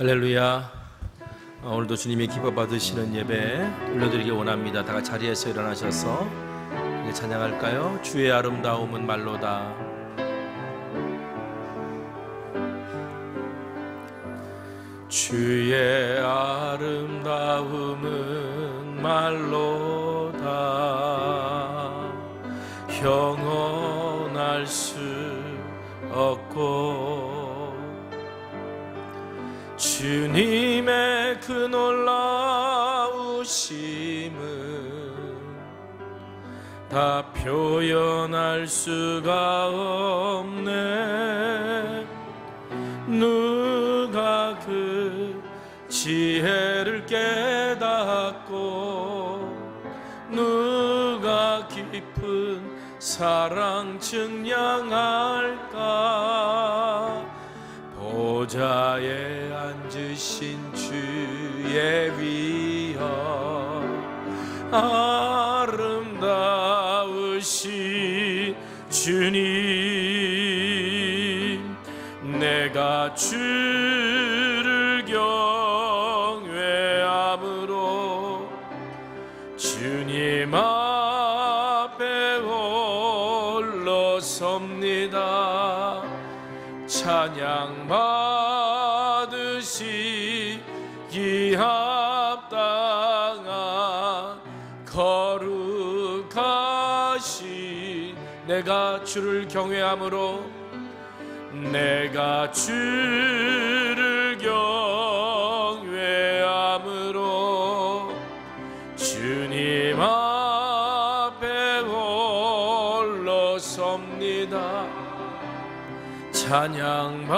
할렐루야. 오늘도 주님의 기뻐 받으시는 예배 올려드리기 원합니다. 다 같이 자리에서 일어나셔서 이제 찬양할까요? 주의 아름다움은 말로다. 주의 아름다움은 말로다. 형언할 수 없고 주님의 그 놀라우심은 다 표현할 수가 없네. 누가 그 지혜를 깨닫고 누가 깊은 사랑 증량할까. 보좌에 앉으신 주의 위엄 아름다우신 주님, 내가 주를 경외함으로 주님 앞에 홀로 섭니다. 찬양 받으시기 합당한 거룩하신, 내가 주를 경외함으로 내가 주를 경외함으로 주님 앞에 홀로 섭니다. 찬양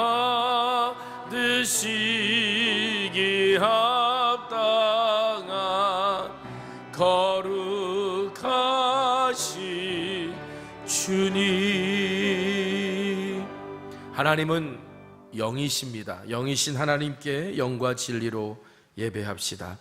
받으시기 합당한 거룩하신 주님. 하나님은 영이십니다. 영이신 하나님께 영과 진리로 예배합시다.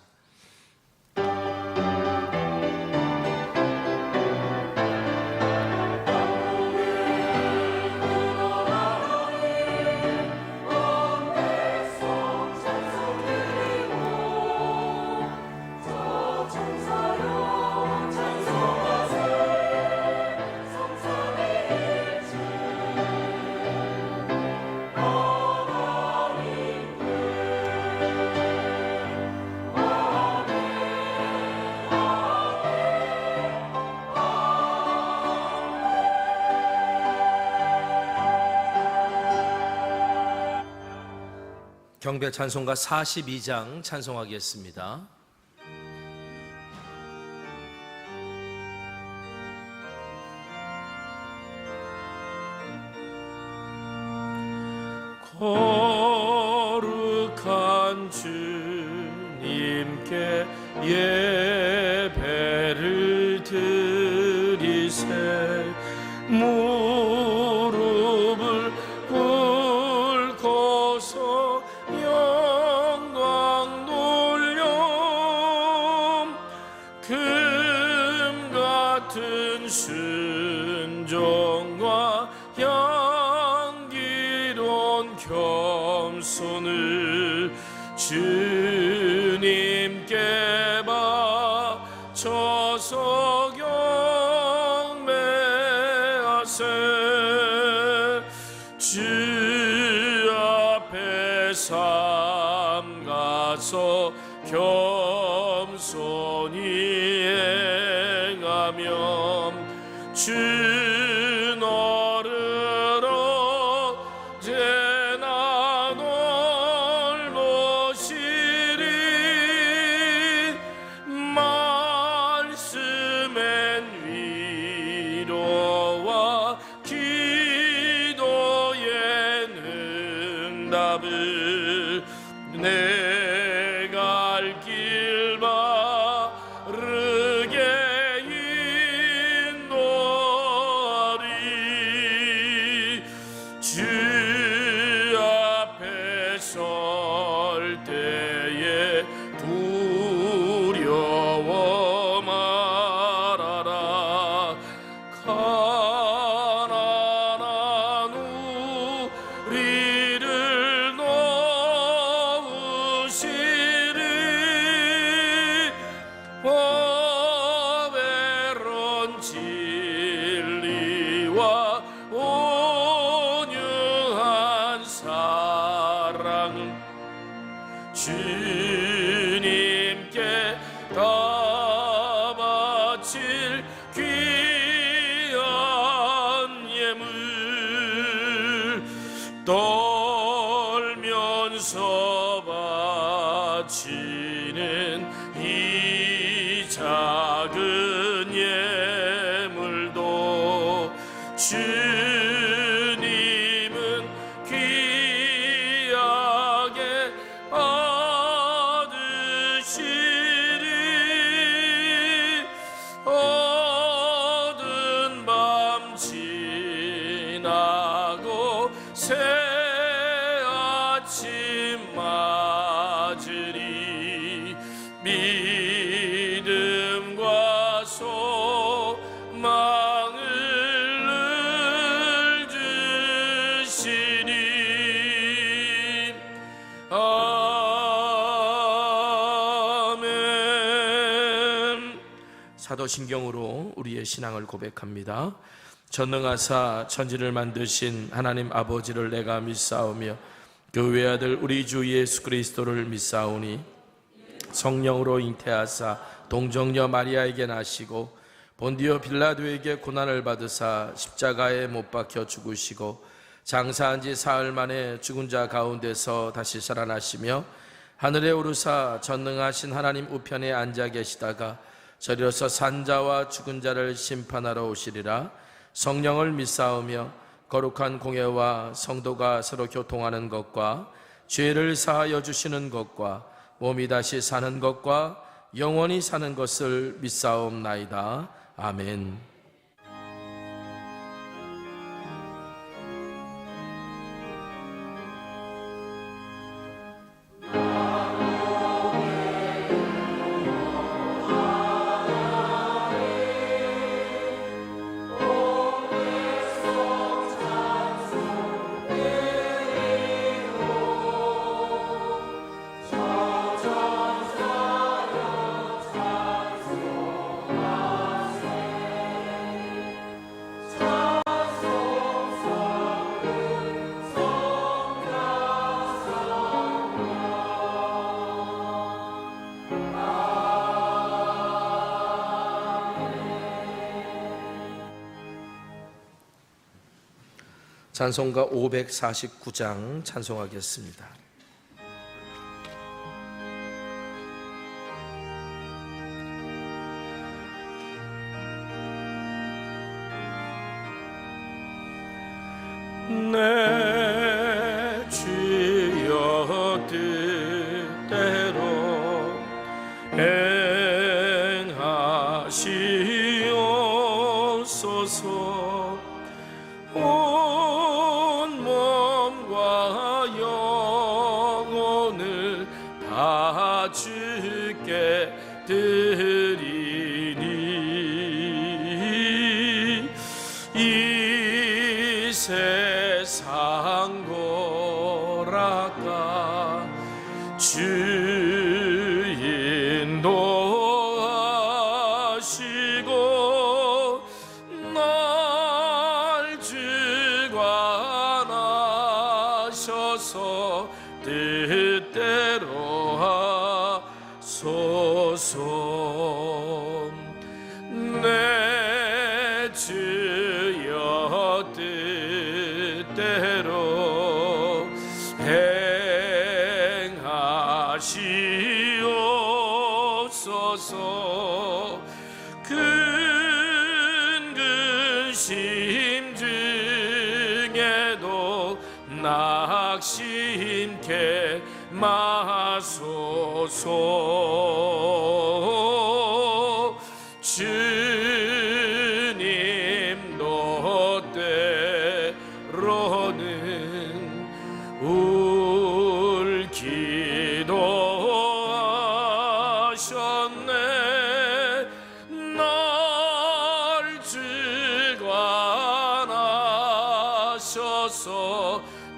경배 찬송가 42장 찬송하겠습니다. 거룩한 주님께 예배를 드리세. 무릎을 꿇고서 영광 돌려 금 같은 순종과 향기로운 겸손을 주님 와서 경배하세. 주 앞에 삼가서 겸손히 행하며 주 너를 언제나 돌보시리. 말씀엔 위로와 기도엔 응답을 내 갈 길 바르게 인도하리. 주 앞에 설 때에 두려워 말아라. 가난한 우리를 놓으시리. 보배로운 진리와 온유한 사랑을 주님께 다 바칠 귀한 예물 떨면서 바치는 이 작은 예물도 주님은 귀하게 받으시리. 어두운 밤 지나고 새 아침 맞으리. 믿음과 소망을 늘 주시니. 아멘. 사도신경으로 우리의 신앙을 고백합니다. 전능하사 천지를 만드신 하나님 아버지를 내가 믿사오며 그 외아들 우리 주 예수 그리스도를 믿사오니 성령으로 잉태하사 동정녀 마리아에게 나시고 본디오 빌라도에게 고난을 받으사 십자가에 못 박혀 죽으시고 장사한 지 사흘 만에 죽은 자 가운데서 다시 살아나시며 하늘에 오르사 전능하신 하나님 우편에 앉아 계시다가 저리로서 산자와 죽은 자를 심판하러 오시리라. 성령을 믿사오며 거룩한 공예와 성도가 서로 교통하는 것과 죄를 사하여 주시는 것과 몸이 다시 사는 것과 영원히 사는 것을 믿사옵나이다. 아멘. 찬송가 549장 찬송하겠습니다. 내 주여 뜻대로 행하시옵소서. 온 몸과 영혼을 다 주께 드리니 이 세상 고락가 주 인도하시 하소서. 내 주여 뜻대로 행하시옵소서. 근심 중에도 낙심케 마소서. 주님도 때로는 울 기도하셨네. 날 주관하셔서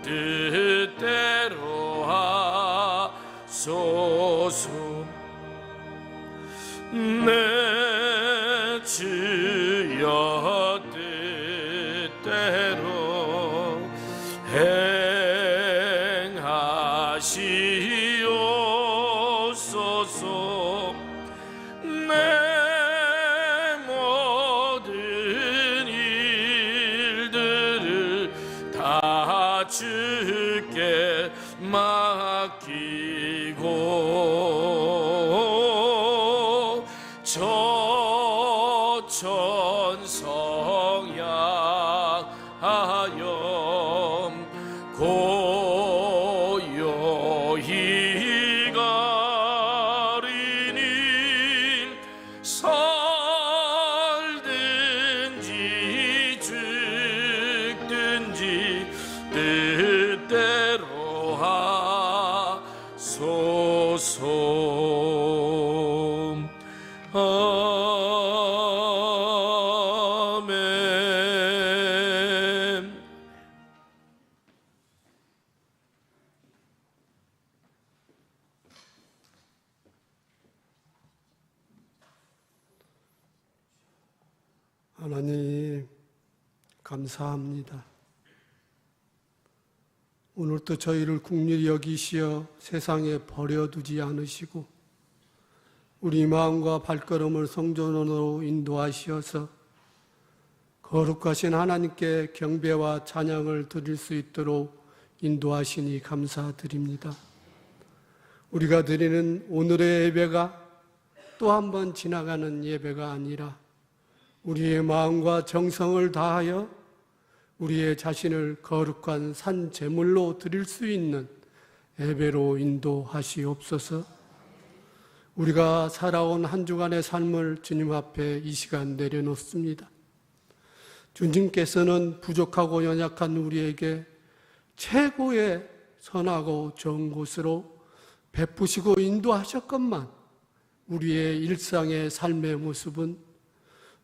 뜻대로 하소서. 내 주여 뜻대로 행하시옵소서. 내 모든 일들을 다 주께 맡기고 저천성향하여 고요히 가리니 살든지 죽든지 뜻대로 하소서. 아멘. 하나님 감사합니다. 오늘도 저희를 긍휼히 여기시어 세상에 버려두지 않으시고 우리 마음과 발걸음을 성전으로 인도하시어서 거룩하신 하나님께 경배와 찬양을 드릴 수 있도록 인도하시니 감사드립니다. 우리가 드리는 오늘의 예배가 또 한 번 지나가는 예배가 아니라 우리의 마음과 정성을 다하여 우리의 자신을 거룩한 산 제물로 드릴 수 있는 예배로 인도하시옵소서. 우리가 살아온 한 주간의 삶을 주님 앞에 이 시간 내려놓습니다. 주님께서는 부족하고 연약한 우리에게 최고의 선하고 좋은 곳으로 베푸시고 인도하셨건만 우리의 일상의 삶의 모습은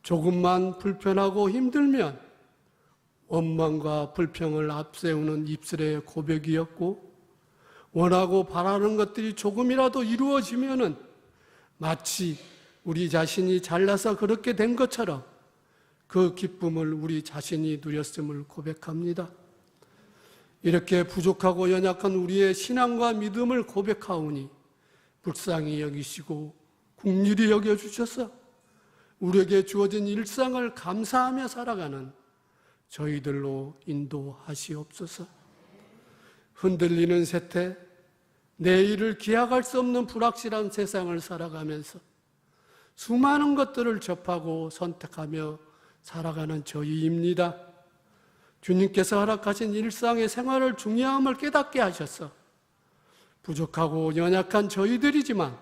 조금만 불편하고 힘들면 원망과 불평을 앞세우는 입술의 고백이었고, 원하고 바라는 것들이 조금이라도 이루어지면은 마치 우리 자신이 잘나서 그렇게 된 것처럼 그 기쁨을 우리 자신이 누렸음을 고백합니다. 이렇게 부족하고 연약한 우리의 신앙과 믿음을 고백하오니 불쌍히 여기시고 긍휼히 여겨주셔서 우리에게 주어진 일상을 감사하며 살아가는 저희들로 인도하시옵소서. 흔들리는 세태, 내일을 기약할 수 없는 불확실한 세상을 살아가면서 수많은 것들을 접하고 선택하며 살아가는 저희입니다. 주님께서 허락하신 일상의 생활을 중요함을 깨닫게 하셔서 부족하고 연약한 저희들이지만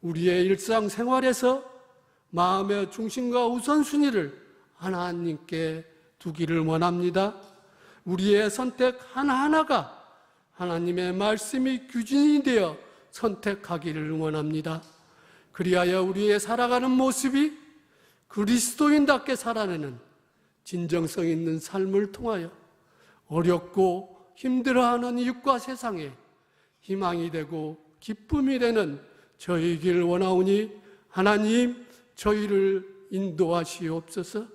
우리의 일상 생활에서 마음의 중심과 우선순위를 하나님께 두기를 원합니다. 우리의 선택 하나하나가 하나님의 말씀이 규진이 되어 선택하기를 원합니다. 그리하여 우리의 살아가는 모습이 그리스도인답게 살아내는 진정성 있는 삶을 통하여 어렵고 힘들어하는 이웃과 세상에 희망이 되고 기쁨이 되는 저희이길 원하오니 하나님 저희를 인도하시옵소서.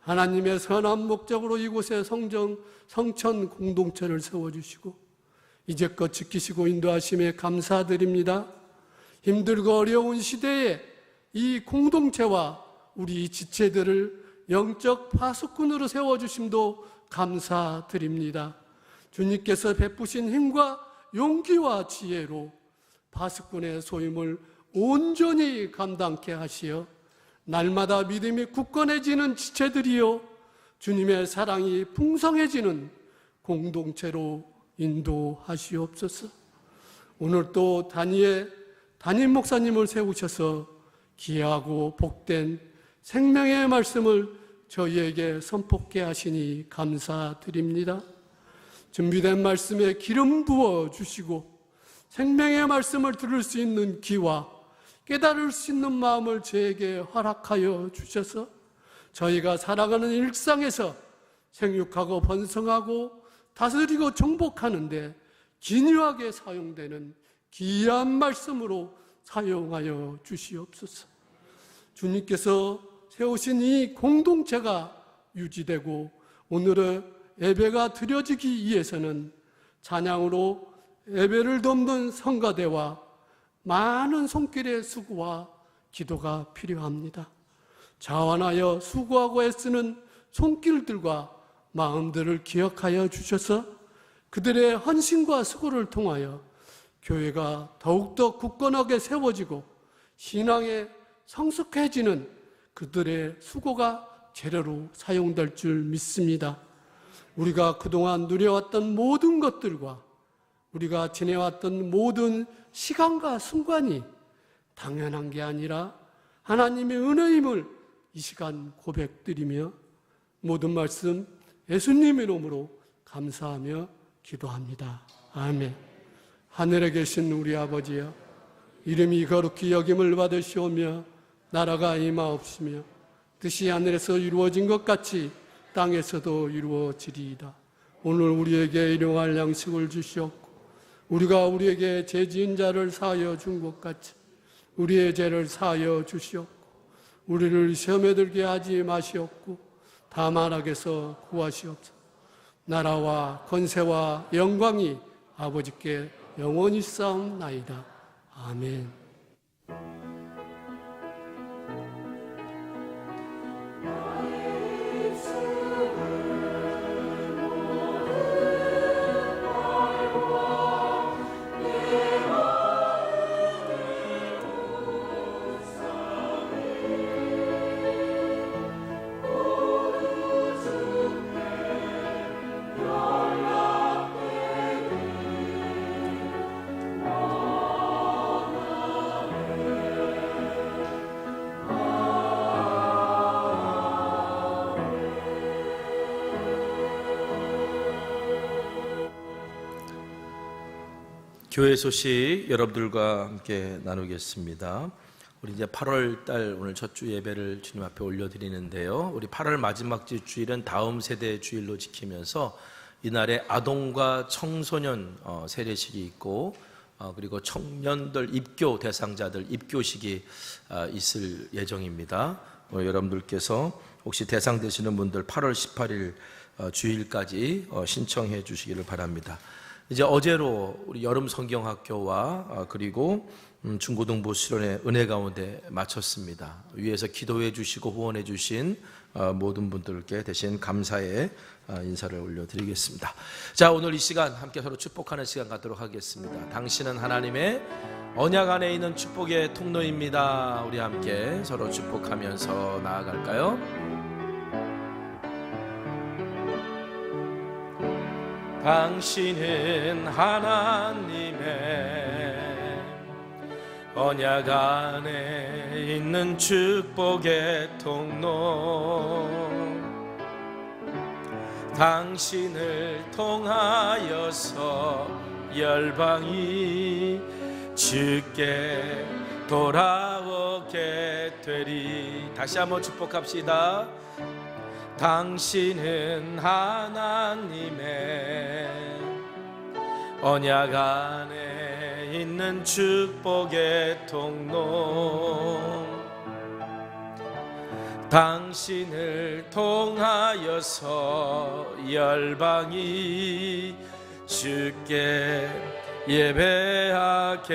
하나님의 선한 목적으로 이곳에 성천 공동체를 세워주시고 이제껏 지키시고 인도하심에 감사드립니다. 힘들고 어려운 시대에 이 공동체와 우리 지체들을 영적 파수꾼으로 세워주심도 감사드립니다. 주님께서 베푸신 힘과 용기와 지혜로 파수꾼의 소임을 온전히 감당케 하시어 날마다 믿음이 굳건해지는 지체들이요 주님의 사랑이 풍성해지는 공동체로 인도하시옵소서. 오늘 또 단위의 담임 목사님을 세우셔서 귀하고 복된 생명의 말씀을 저희에게 선포케 하시니 감사드립니다. 준비된 말씀에 기름 부어 주시고 생명의 말씀을 들을 수 있는 귀와 깨달을 수 있는 마음을 저에게 허락하여 주셔서 저희가 살아가는 일상에서 생육하고 번성하고 다스리고 정복하는데 기묘하게 사용되는 귀한 말씀으로 사용하여 주시옵소서. 주님께서 세우신 이 공동체가 유지되고 오늘의 예배가 드려지기 위해서는 찬양으로 예배를 돕는 성가대와 많은 손길의 수고와 기도가 필요합니다. 자원하여 수고하고 애쓰는 손길들과 마음들을 기억하여 주셔서 그들의 헌신과 수고를 통하여 교회가 더욱더 굳건하게 세워지고 신앙에 성숙해지는 그들의 수고가 재료로 사용될 줄 믿습니다. 우리가 그동안 누려왔던 모든 것들과 우리가 지내왔던 모든 시간과 순간이 당연한 게 아니라 하나님의 은혜임을 이 시간 고백드리며 모든 말씀 예수님의 이름으로 감사하며 기도합니다. 아멘. 하늘에 계신 우리 아버지여, 이름이 거룩히 여김을 받으시오며 나라가 임하옵시며 뜻이 하늘에서 이루어진 것 같이 땅에서도 이루어지리이다. 오늘 우리에게 일용할 양식을 주시옵고 우리가 우리에게 죄 지은 자를 사하여 준 것 같이 우리의 죄를 사하여 주시옵고 우리를 시험에 들게 하지 마시옵고 다만 악에서 구하시옵소서. 나라와 권세와 영광이 아버지께 영원히 쌓옵나이다. 아멘. 교회 소식 여러분들과 함께 나누겠습니다. 우리 이제 8월 달 오늘 첫 주 예배를 주님 앞에 올려드리는데요. 우리 8월 마지막 주 주일은 다음 세대 주일로 지키면서 이날에 아동과 청소년 세례식이 있고 그리고 청년들 입교 대상자들 입교식이 있을 예정입니다. 여러분들께서 혹시 대상 되시는 분들 8월 18일 주일까지 신청해 주시기를 바랍니다. 이제 어제로 우리 여름 성경학교와 그리고 중고등부 수련회 은혜 가운데 마쳤습니다. 위에서 기도해 주시고 후원해 주신 모든 분들께 대신 감사의 인사를 올려드리겠습니다. 자, 오늘 이 시간 함께 서로 축복하는 시간 갖도록 하겠습니다. 당신은 하나님의 언약 안에 있는 축복의 통로입니다. 우리 함께 서로 축복하면서 나아갈까요? 당신은 하나님의 언약 안에 있는 축복의 통로, 당신을 통하여서 열방이 주께 돌아오게 되리. 다시 한번 축복합시다. 당신은 하나님의 언약 안에 있는 축복의 통로, 당신을 통하여서 열방이 주께 예배하게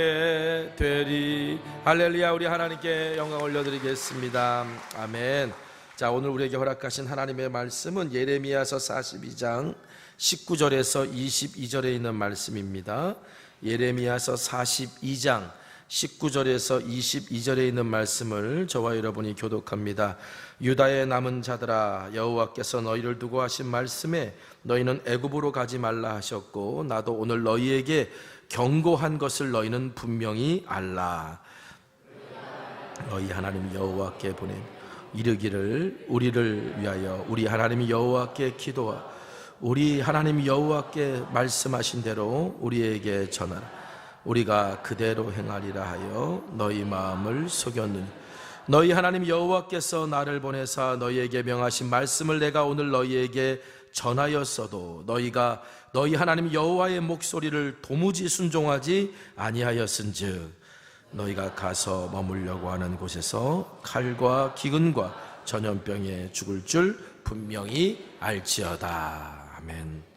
되리. 할렐루야. 우리 하나님께 영광 올려드리겠습니다. 아멘. 자, 오늘 우리에게 허락하신 하나님의 말씀은 예레미야서 42장 19절에서 22절에 있는 말씀입니다. 예레미야서 42장 19절에서 22절에 있는 말씀을 저와 여러분이 교독합니다. 유다의 남은 자들아, 여호와께서 너희를 두고 하신 말씀에 너희는 애굽으로 가지 말라 하셨고, 나도 오늘 너희에게 경고한 것을 너희는 분명히 알라. 너희 하나님 여호와께 보낸 이르기를, 우리를 위하여 우리 하나님 여호와께 기도하, 우리 하나님 여호와께 말씀하신 대로 우리에게 전하라. 우리가 그대로 행하리라 하여 너희 마음을 속였느니, 너희 하나님 여호와께서 나를 보내사 너희에게 명하신 말씀을 내가 오늘 너희에게 전하였어도 너희가 너희 하나님 여호와의 목소리를 도무지 순종하지 아니하였은즉 너희가 가서 머물려고 하는 곳에서 칼과 기근과 전염병에 죽을 줄 분명히 알지어다. 아멘.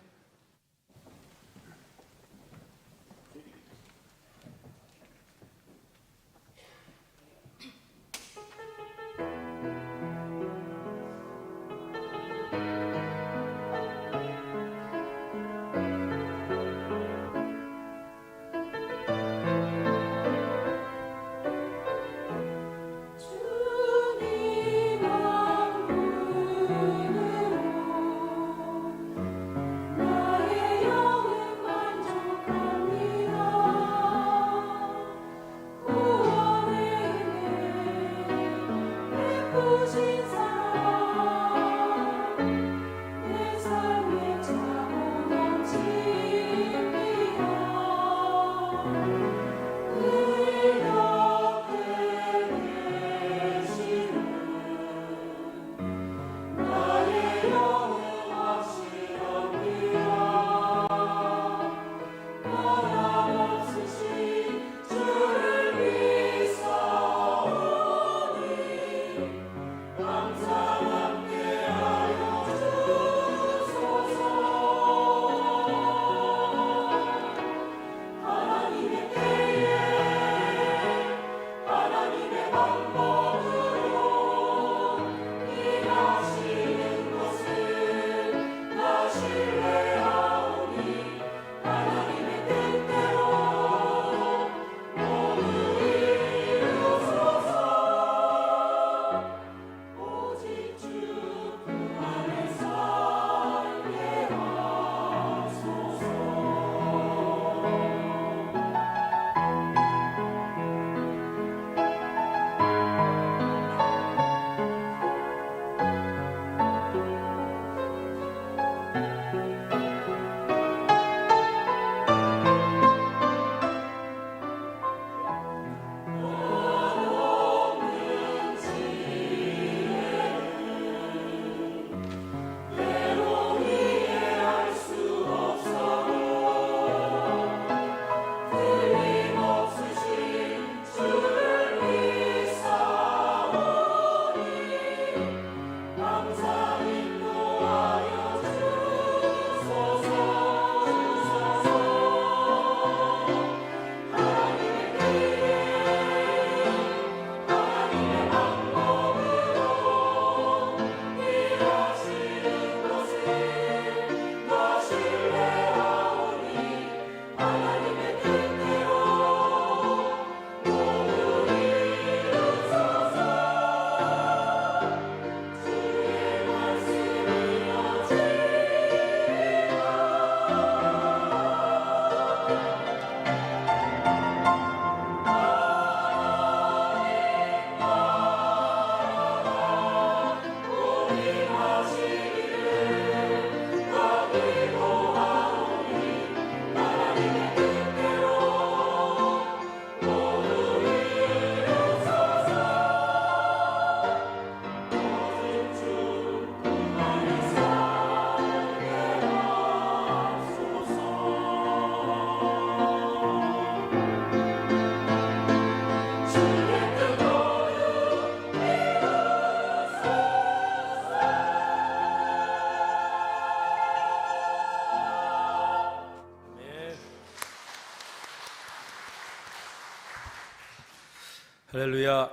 할렐루야.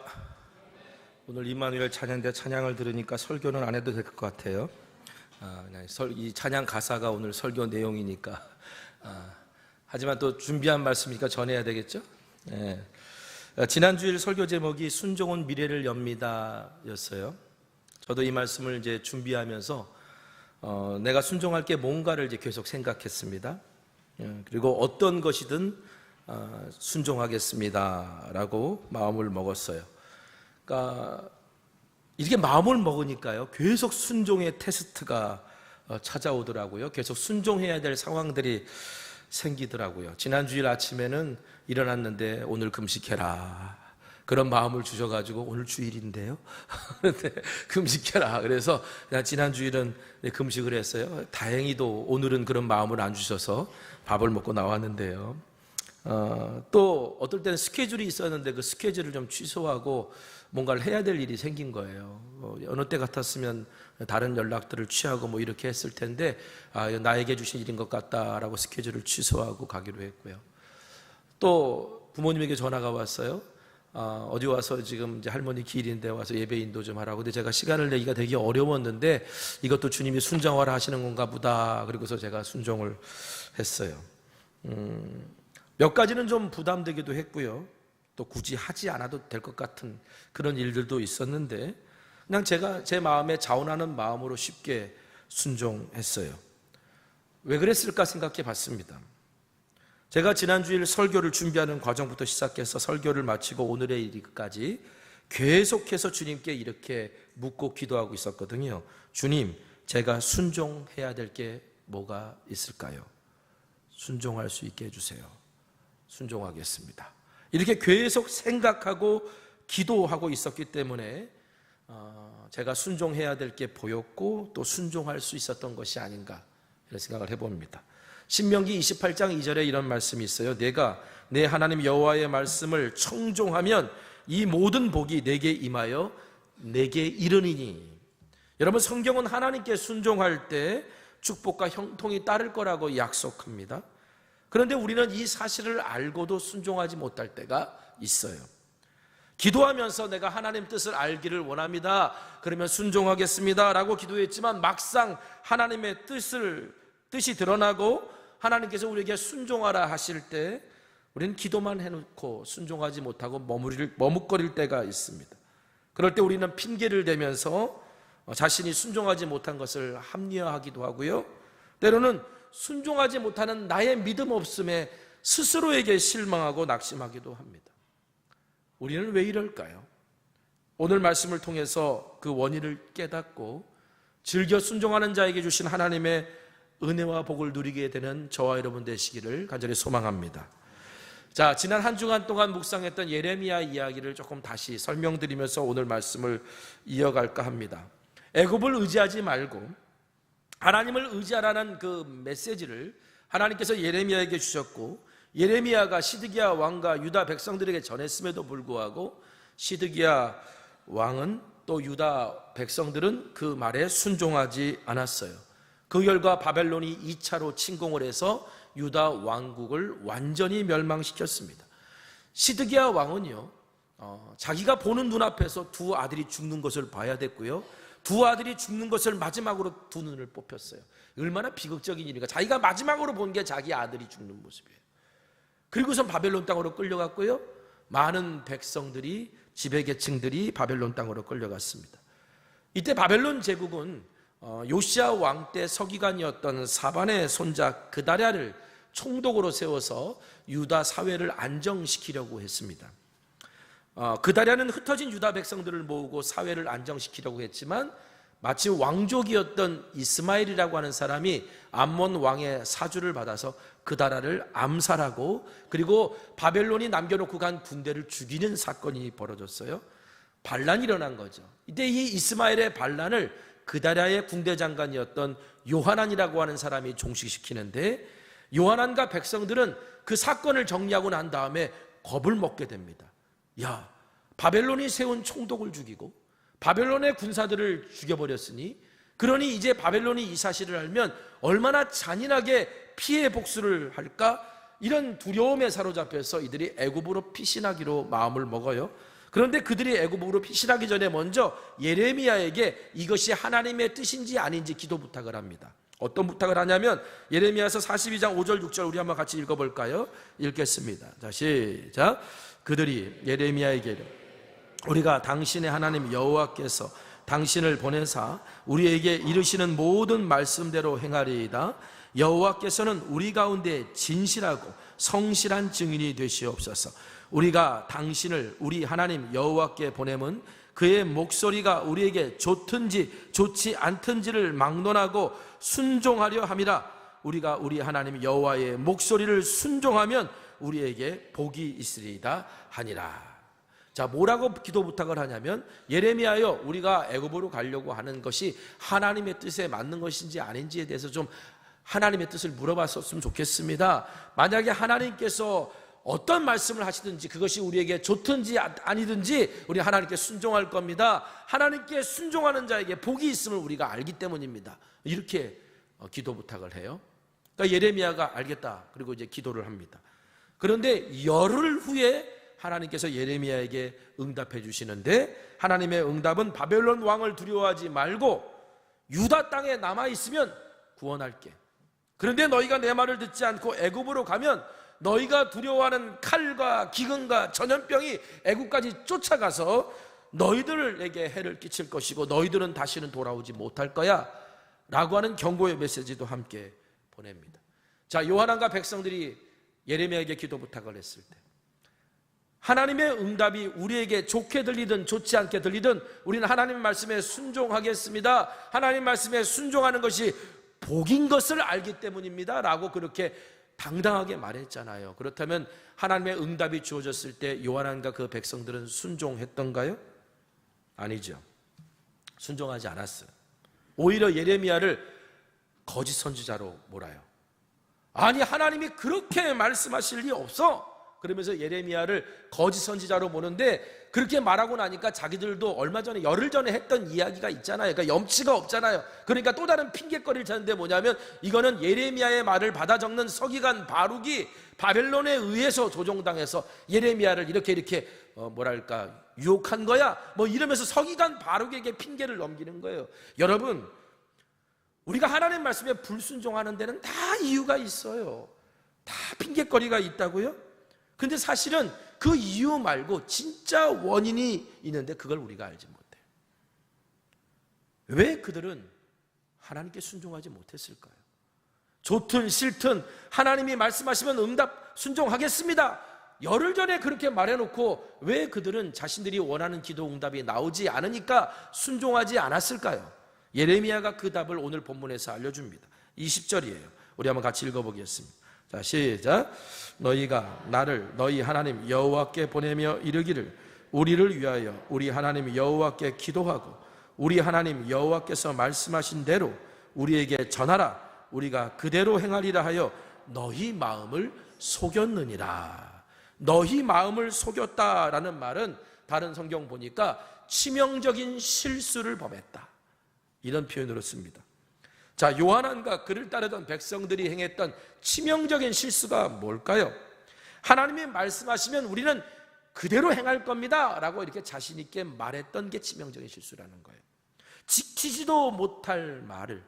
오늘 임마누엘 찬양대 찬양을 들으니까 설교는 안 해도 될 것 같아요. 그냥 이 찬양 가사가 오늘 설교 내용이니까. 하지만 또 준비한 말씀이니까 전해야 되겠죠? 네. 지난주일 설교 제목이 순종은 미래를 엽니다 였어요. 저도 이 말씀을 이제 준비하면서 내가 순종할 게 뭔가를 이제 계속 생각했습니다. 그리고 어떤 것이든 순종하겠습니다라고 마음을 먹었어요. 그러니까 이렇게 마음을 먹으니까요, 계속 순종의 테스트가 찾아오더라고요. 계속 순종해야 될 상황들이 생기더라고요. 지난 주일 아침에는 일어났는데 오늘 금식해라, 그런 마음을 주셔가지고 오늘 주일인데요. 금식해라. 그래서 지난 주일은 금식을 했어요. 다행히도 오늘은 그런 마음을 안 주셔서 밥을 먹고 나왔는데요. 또 어떨 때는 스케줄이 있었는데 그 스케줄을 좀 취소하고 뭔가를 해야 될 일이 생긴 거예요. 어느 때 같았으면 다른 연락들을 취하고 뭐 이렇게 했을 텐데 나에게 주신 일인 것 같다라고 스케줄을 취소하고 가기로 했고요. 또 부모님에게 전화가 왔어요. 어디 와서 지금 이제 할머니 기일인데 와서 예배 인도 좀 하라고. 근데 제가 시간을 내기가 되게 어려웠는데 이것도 주님이 순종하라 하시는 건가 보다. 그리고서 제가 순종을 했어요. 몇 가지는 좀 부담되기도 했고요. 또 굳이 하지 않아도 될 것 같은 그런 일들도 있었는데 그냥 제가 제 마음에 자원하는 마음으로 쉽게 순종했어요. 왜 그랬을까 생각해 봤습니다. 제가 지난주일 설교를 준비하는 과정부터 시작해서 설교를 마치고 오늘의 일까지 계속해서 주님께 이렇게 묻고 기도하고 있었거든요. 주님, 제가 순종해야 될 게 뭐가 있을까요? 순종할 수 있게 해주세요. 순종하겠습니다. 이렇게 계속 생각하고 기도하고 있었기 때문에 제가 순종해야 될 게 보였고 또 순종할 수 있었던 것이 아닌가 이런 생각을 해봅니다. 신명기 28장 2절에 이런 말씀이 있어요. 내가 내 하나님 여호와의 말씀을 청종하면 이 모든 복이 내게 임하여 내게 이르니니. 여러분, 성경은 하나님께 순종할 때 축복과 형통이 따를 거라고 약속합니다. 그런데 우리는 이 사실을 알고도 순종하지 못할 때가 있어요. 기도하면서 내가 하나님 뜻을 알기를 원합니다, 그러면 순종하겠습니다 라고 기도했지만 막상 하나님의 뜻이 드러나고 하나님께서 우리에게 순종하라 하실 때 우리는 기도만 해놓고 순종하지 못하고 머뭇거릴 때가 있습니다. 그럴 때 우리는 핑계를 대면서 자신이 순종하지 못한 것을 합리화하기도 하고요, 때로는 순종하지 못하는 나의 믿음 없음에 스스로에게 실망하고 낙심하기도 합니다. 우리는 왜 이럴까요? 오늘 말씀을 통해서 그 원인을 깨닫고 즐겨 순종하는 자에게 주신 하나님의 은혜와 복을 누리게 되는 저와 여러분 되시기를 간절히 소망합니다. 자, 지난 한 주간 동안 묵상했던 예레미야 이야기를 조금 다시 설명드리면서 오늘 말씀을 이어갈까 합니다. 애굽을 의지하지 말고 하나님을 의지하라는 그 메시지를 하나님께서 예레미야에게 주셨고, 예레미야가 시드기야 왕과 유다 백성들에게 전했음에도 불구하고 시드기야 왕은 또 유다 백성들은 그 말에 순종하지 않았어요. 그 결과 바벨론이 2차로 침공을 해서 유다 왕국을 완전히 멸망시켰습니다. 시드기야 왕은요, 자기가 보는 눈앞에서 두 아들이 죽는 것을 봐야 됐고요, 두 아들이 죽는 것을 마지막으로 두 눈을 뽑혔어요. 얼마나 비극적인 일인가. 자기가 마지막으로 본 게 자기 아들이 죽는 모습이에요. 그리고선 바벨론 땅으로 끌려갔고요, 많은 백성들이, 지배계층들이 바벨론 땅으로 끌려갔습니다. 이때 바벨론 제국은 요시야 왕 때 서기관이었던 사반의 손자 그다랴를 총독으로 세워서 유다 사회를 안정시키려고 했습니다. 그다랴는 흩어진 유다 백성들을 모으고 사회를 안정시키려고 했지만 마치 왕족이었던 이스마엘이라고 하는 사람이 암몬 왕의 사주를 받아서 그다랴를 암살하고 그리고 바벨론이 남겨놓고 간 군대를 죽이는 사건이 벌어졌어요. 반란이 일어난 거죠. 이때 이 이스마엘의 반란을 그다랴의 군대장관이었던 요하난이라고 하는 사람이 종식시키는데, 요하난과 백성들은 그 사건을 정리하고 난 다음에 겁을 먹게 됩니다. 야, 바벨론이 세운 총독을 죽이고 바벨론의 군사들을 죽여버렸으니, 그러니 이제 바벨론이 이 사실을 알면 얼마나 잔인하게 피해 복수를 할까, 이런 두려움에 사로잡혀서 이들이 애굽으로 피신하기로 마음을 먹어요. 그런데 그들이 애굽으로 피신하기 전에 먼저 예레미야에게 이것이 하나님의 뜻인지 아닌지 기도 부탁을 합니다. 어떤 부탁을 하냐면 예레미야서 42장 5절 6절 우리 한번 같이 읽어볼까요? 읽겠습니다. 자, 시작. 그들이 예레미야에게 우리가 당신의 하나님 여호와께서 당신을 보내사 우리에게 이르시는 모든 말씀대로 행하리이다. 여호와께서는 우리 가운데 진실하고 성실한 증인이 되시옵소서. 우리가 당신을 우리 하나님 여호와께 보내면 그의 목소리가 우리에게 좋든지 좋지 않든지를 막론하고 순종하려 함이라. 우리가 우리 하나님 여호와의 목소리를 순종하면 우리에게 복이 있으리이다 하니라. 자, 뭐라고 기도 부탁을 하냐면 예레미야여, 우리가 애굽으로 가려고 하는 것이 하나님의 뜻에 맞는 것인지 아닌지에 대해서 좀 하나님의 뜻을 물어봤었으면 좋겠습니다. 만약에 하나님께서 어떤 말씀을 하시든지 그것이 우리에게 좋든지 아니든지 우리 하나님께 순종할 겁니다. 하나님께 순종하는 자에게 복이 있음을 우리가 알기 때문입니다. 이렇게 기도 부탁을 해요. 그러니까 예레미야가 알겠다. 그리고 이제 기도를 합니다. 그런데 열흘 후에 하나님께서 예레미야에게 응답해 주시는데 하나님의 응답은 바벨론 왕을 두려워하지 말고 유다 땅에 남아 있으면 구원할게. 그런데 너희가 내 말을 듣지 않고 애굽으로 가면 너희가 두려워하는 칼과 기근과 전염병이 애굽까지 쫓아가서 너희들에게 해를 끼칠 것이고 너희들은 다시는 돌아오지 못할 거야 라고 하는 경고의 메시지도 함께 보냅니다. 자, 요한왕과 백성들이 예레미야에게 기도 부탁을 했을 때 하나님의 응답이 우리에게 좋게 들리든 좋지 않게 들리든 우리는 하나님 말씀에 순종하겠습니다. 하나님 말씀에 순종하는 것이 복인 것을 알기 때문입니다 라고 그렇게 당당하게 말했잖아요. 그렇다면 하나님의 응답이 주어졌을 때 요한왕과 그 백성들은 순종했던가요? 아니죠. 순종하지 않았어요. 오히려 예레미야를 거짓 선지자로 몰아요. 아니, 하나님이 그렇게 말씀하실 리 없어. 그러면서 예레미야를 거짓 선지자로 보는데 그렇게 말하고 나니까 자기들도 얼마 전에 열흘 전에 했던 이야기가 있잖아요. 그러니까 염치가 없잖아요. 그러니까 또 다른 핑계거리를 찾는데 뭐냐면 이거는 예레미야의 말을 받아 적는 서기관 바룩이 바벨론에 의해서 조종당해서 예레미야를 이렇게 뭐랄까 유혹한 거야 뭐 이러면서 서기관 바룩에게 핑계를 넘기는 거예요. 여러분, 우리가 하나님 말씀에 불순종하는 데는 다 이유가 있어요. 다 핑계거리가 있다고요? 근데 사실은 그 이유 말고 진짜 원인이 있는데 그걸 우리가 알지 못해요. 왜 그들은 하나님께 순종하지 못했을까요? 좋든 싫든 하나님이 말씀하시면 응답 순종하겠습니다. 열흘 전에 그렇게 말해놓고 왜 그들은 자신들이 원하는 기도 응답이 나오지 않으니까 순종하지 않았을까요? 예레미야가 그 답을 오늘 본문에서 알려줍니다. 20절이에요. 우리 한번 같이 읽어보겠습니다. 자, 시작. 너희가 나를 너희 하나님 여호와께 보내며 이르기를 우리를 위하여 우리 하나님 여호와께 기도하고 우리 하나님 여호와께서 말씀하신 대로 우리에게 전하라. 우리가 그대로 행하리라 하여 너희 마음을 속였느니라. 너희 마음을 속였다라는 말은 다른 성경 보니까 치명적인 실수를 범했다, 이런 표현으로 씁니다. 자, 요한왕과 그를 따르던 백성들이 행했던 치명적인 실수가 뭘까요? 하나님이 말씀하시면 우리는 그대로 행할 겁니다 라고 이렇게 자신 있게 말했던 게 치명적인 실수라는 거예요. 지키지도 못할 말을,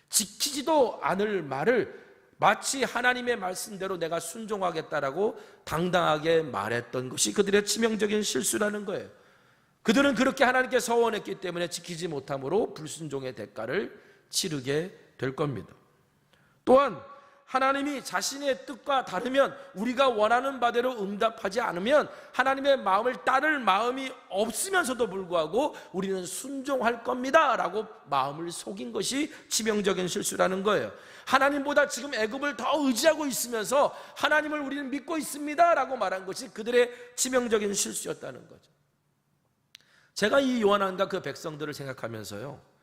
지키지도 않을 말을 마치 하나님의 말씀대로 내가 순종하겠다라고 당당하게 말했던 것이 그들의 치명적인 실수라는 거예요. 그들은 그렇게 하나님께 서원했기 때문에 지키지 못함으로 불순종의 대가를 치르게 될 겁니다. 또한 하나님이 자신의 뜻과 다르면 우리가 원하는 바대로 응답하지 않으면 하나님의 마음을 따를 마음이 없으면서도 불구하고 우리는 순종할 겁니다 라고 마음을 속인 것이 치명적인 실수라는 거예요. 하나님보다 지금 애굽을 더 의지하고 있으면서 하나님을 우리는 믿고 있습니다 라고 말한 것이 그들의 치명적인 실수였다는 거죠. 제가 이 요한왕과 그 백성들을 생각하면서요,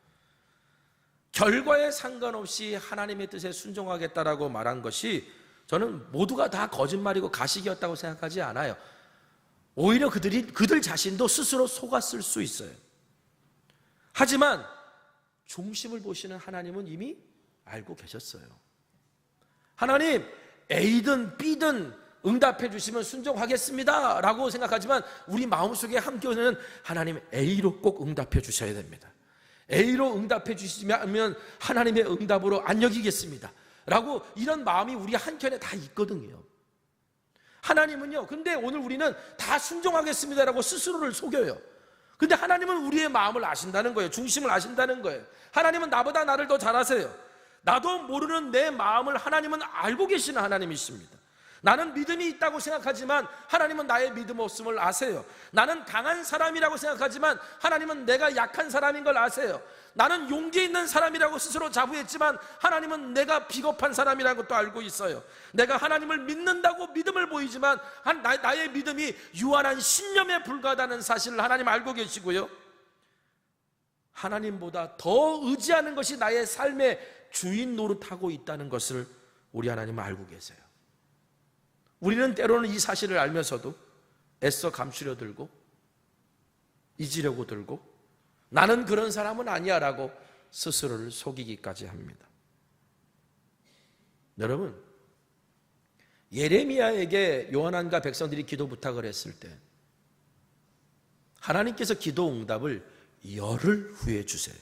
결과에 상관없이 하나님의 뜻에 순종하겠다라고 말한 것이 저는 모두가 다 거짓말이고 가식이었다고 생각하지 않아요. 오히려 그들 자신도 스스로 속았을 수 있어요. 하지만 중심을 보시는 하나님은 이미 알고 계셨어요. 하나님, A든 B든 응답해 주시면 순종하겠습니다 라고 생각하지만 우리 마음속에 함께는 하나님 A로 꼭 응답해 주셔야 됩니다. A로 응답해 주시면 하나님의 응답으로 안 여기겠습니다 라고 이런 마음이 우리 한켠에 다 있거든요. 하나님은요, 근데 오늘 우리는 다 순종하겠습니다 라고 스스로를 속여요. 근데 하나님은 우리의 마음을 아신다는 거예요. 중심을 아신다는 거예요. 하나님은 나보다 나를 더 잘 아세요. 나도 모르는 내 마음을 하나님은 알고 계시는 하나님이십니다. 나는 믿음이 있다고 생각하지만 하나님은 나의 믿음 없음을 아세요. 나는 강한 사람이라고 생각하지만 하나님은 내가 약한 사람인 걸 아세요. 나는 용기 있는 사람이라고 스스로 자부했지만 하나님은 내가 비겁한 사람이라는 것도 알고 있어요. 내가 하나님을 믿는다고 믿음을 보이지만 나의 믿음이 유한한 신념에 불과하다는 사실을 하나님 알고 계시고요, 하나님보다 더 의지하는 것이 나의 삶의 주인 노릇하고 있다는 것을 우리 하나님은 알고 계세요. 우리는 때로는 이 사실을 알면서도 애써 감추려 들고 잊으려고 들고 나는 그런 사람은 아니야 라고 스스로를 속이기까지 합니다. 여러분, 예레미야에게 요한안과 백성들이 기도 부탁을 했을 때 하나님께서 기도 응답을 열흘 후에 주세요.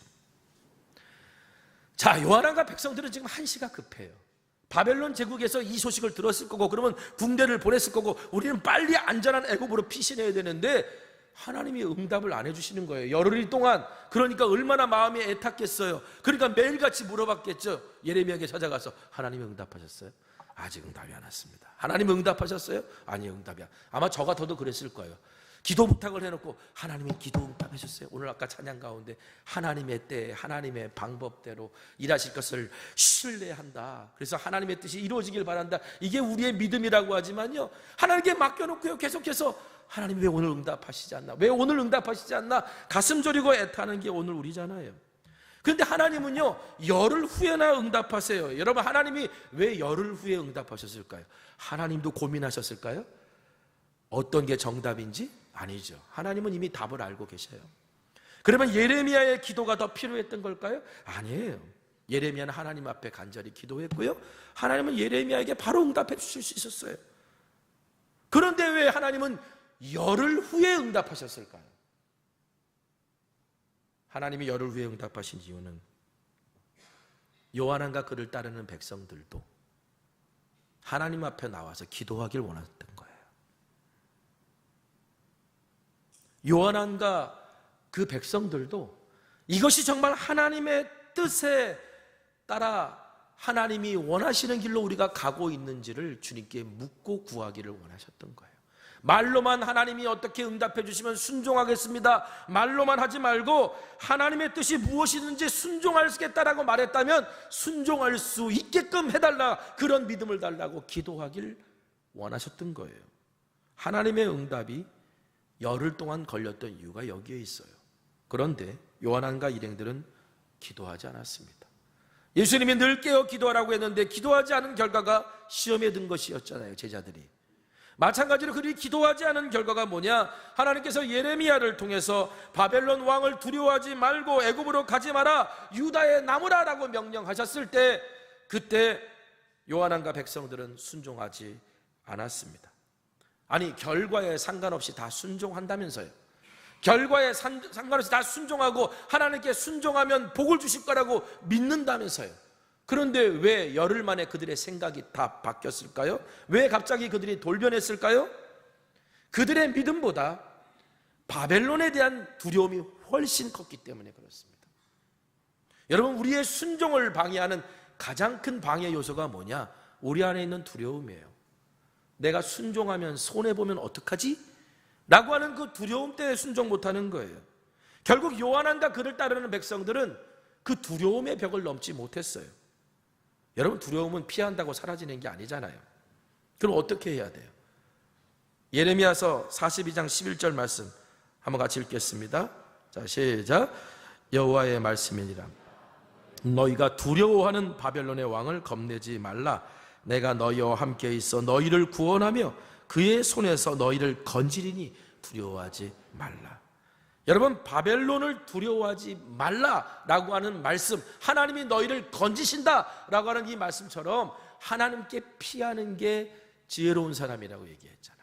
자, 요한안과 백성들은 지금 한시가 급해요. 바벨론 제국에서 이 소식을 들었을 거고 그러면 군대를 보냈을 거고 우리는 빨리 안전한 애굽으로 피신해야 되는데 하나님이 응답을 안 해주시는 거예요. 열흘 동안. 그러니까 얼마나 마음이 애탔겠어요. 그러니까 매일같이 물어봤겠죠. 예레미야에게 찾아가서 하나님이 응답하셨어요? 아직 응답이 안 왔습니다. 하나님이 응답하셨어요? 아니요, 응답이 안. 아마 저 같아도 그랬을 거예요. 기도 부탁을 해놓고 하나님이 기도 응답하셨어요? 오늘 아까 찬양 가운데 하나님의 때에 하나님의 방법대로 일하실 것을 신뢰한다. 그래서 하나님의 뜻이 이루어지길 바란다. 이게 우리의 믿음이라고 하지만요, 하나님께 맡겨놓고요 계속해서 하나님 왜 오늘 응답하시지 않나? 왜 오늘 응답하시지 않나? 가슴 졸이고 애타는 게 오늘 우리잖아요. 그런데 하나님은요 열흘 후에나 응답하세요. 여러분, 하나님이 왜 열흘 후에 응답하셨을까요? 하나님도 고민하셨을까요? 어떤 게 정답인지? 아니죠. 하나님은 이미 답을 알고 계셔요. 그러면 예레미야의 기도가 더 필요했던 걸까요? 아니에요. 예레미야는 하나님 앞에 간절히 기도했고요, 하나님은 예레미야에게 바로 응답해 주실 수 있었어요. 그런데 왜 하나님은 열흘 후에 응답하셨을까요? 하나님이 열흘 후에 응답하신 이유는 요한안과 그를 따르는 백성들도 하나님 앞에 나와서 기도하길 원했던 거예요. 요한안과 그 백성들도 이것이 정말 하나님의 뜻에 따라 하나님이 원하시는 길로 우리가 가고 있는지를 주님께 묻고 구하기를 원하셨던 거예요. 말로만 하나님이 어떻게 응답해 주시면 순종하겠습니다, 말로만 하지 말고 하나님의 뜻이 무엇이든지 순종하겠다라고 말했다면 순종할 수 있게끔 해달라, 그런 믿음을 달라고 기도하길 원하셨던 거예요. 하나님의 응답이 열흘 동안 걸렸던 이유가 여기에 있어요. 그런데 요한안과 일행들은 기도하지 않았습니다. 예수님이 늘 깨어 기도하라고 했는데 기도하지 않은 결과가 시험에 든 것이었잖아요, 제자들이. 마찬가지로 그들이 기도하지 않은 결과가 뭐냐? 하나님께서 예레미야를 통해서 바벨론 왕을 두려워하지 말고 애굽으로 가지 마라, 유다에 남으라라고 명령하셨을 때 그때 요한안과 백성들은 순종하지 않았습니다. 아니, 결과에 상관없이 다 순종한다면서요. 결과에 상관없이 다 순종하고 하나님께 순종하면 복을 주실 거라고 믿는다면서요. 그런데 왜 열흘 만에 그들의 생각이 다 바뀌었을까요? 왜 갑자기 그들이 돌변했을까요? 그들의 믿음보다 바벨론에 대한 두려움이 훨씬 컸기 때문에 그렇습니다. 여러분, 우리의 순종을 방해하는 가장 큰 방해 요소가 뭐냐? 우리 안에 있는 두려움이에요. 내가 순종하면 손해보면 어떡하지? 라고 하는 그 두려움 때문에 순종 못하는 거예요. 결국 요한안과 그를 따르는 백성들은 그 두려움의 벽을 넘지 못했어요. 여러분, 두려움은 피한다고 사라지는 게 아니잖아요. 그럼 어떻게 해야 돼요? 예레미야서 42장 11절 말씀 한번 같이 읽겠습니다. 자, 시작. 여호와의 말씀이니라. 너희가 두려워하는 바벨론의 왕을 겁내지 말라. 내가 너희와 함께 있어 너희를 구원하며 그의 손에서 너희를 건지리니 두려워하지 말라. 여러분, 바벨론을 두려워하지 말라라고 하는 말씀, 하나님이 너희를 건지신다라고 하는 이 말씀처럼 하나님께 피하는 게 지혜로운 사람이라고 얘기했잖아요.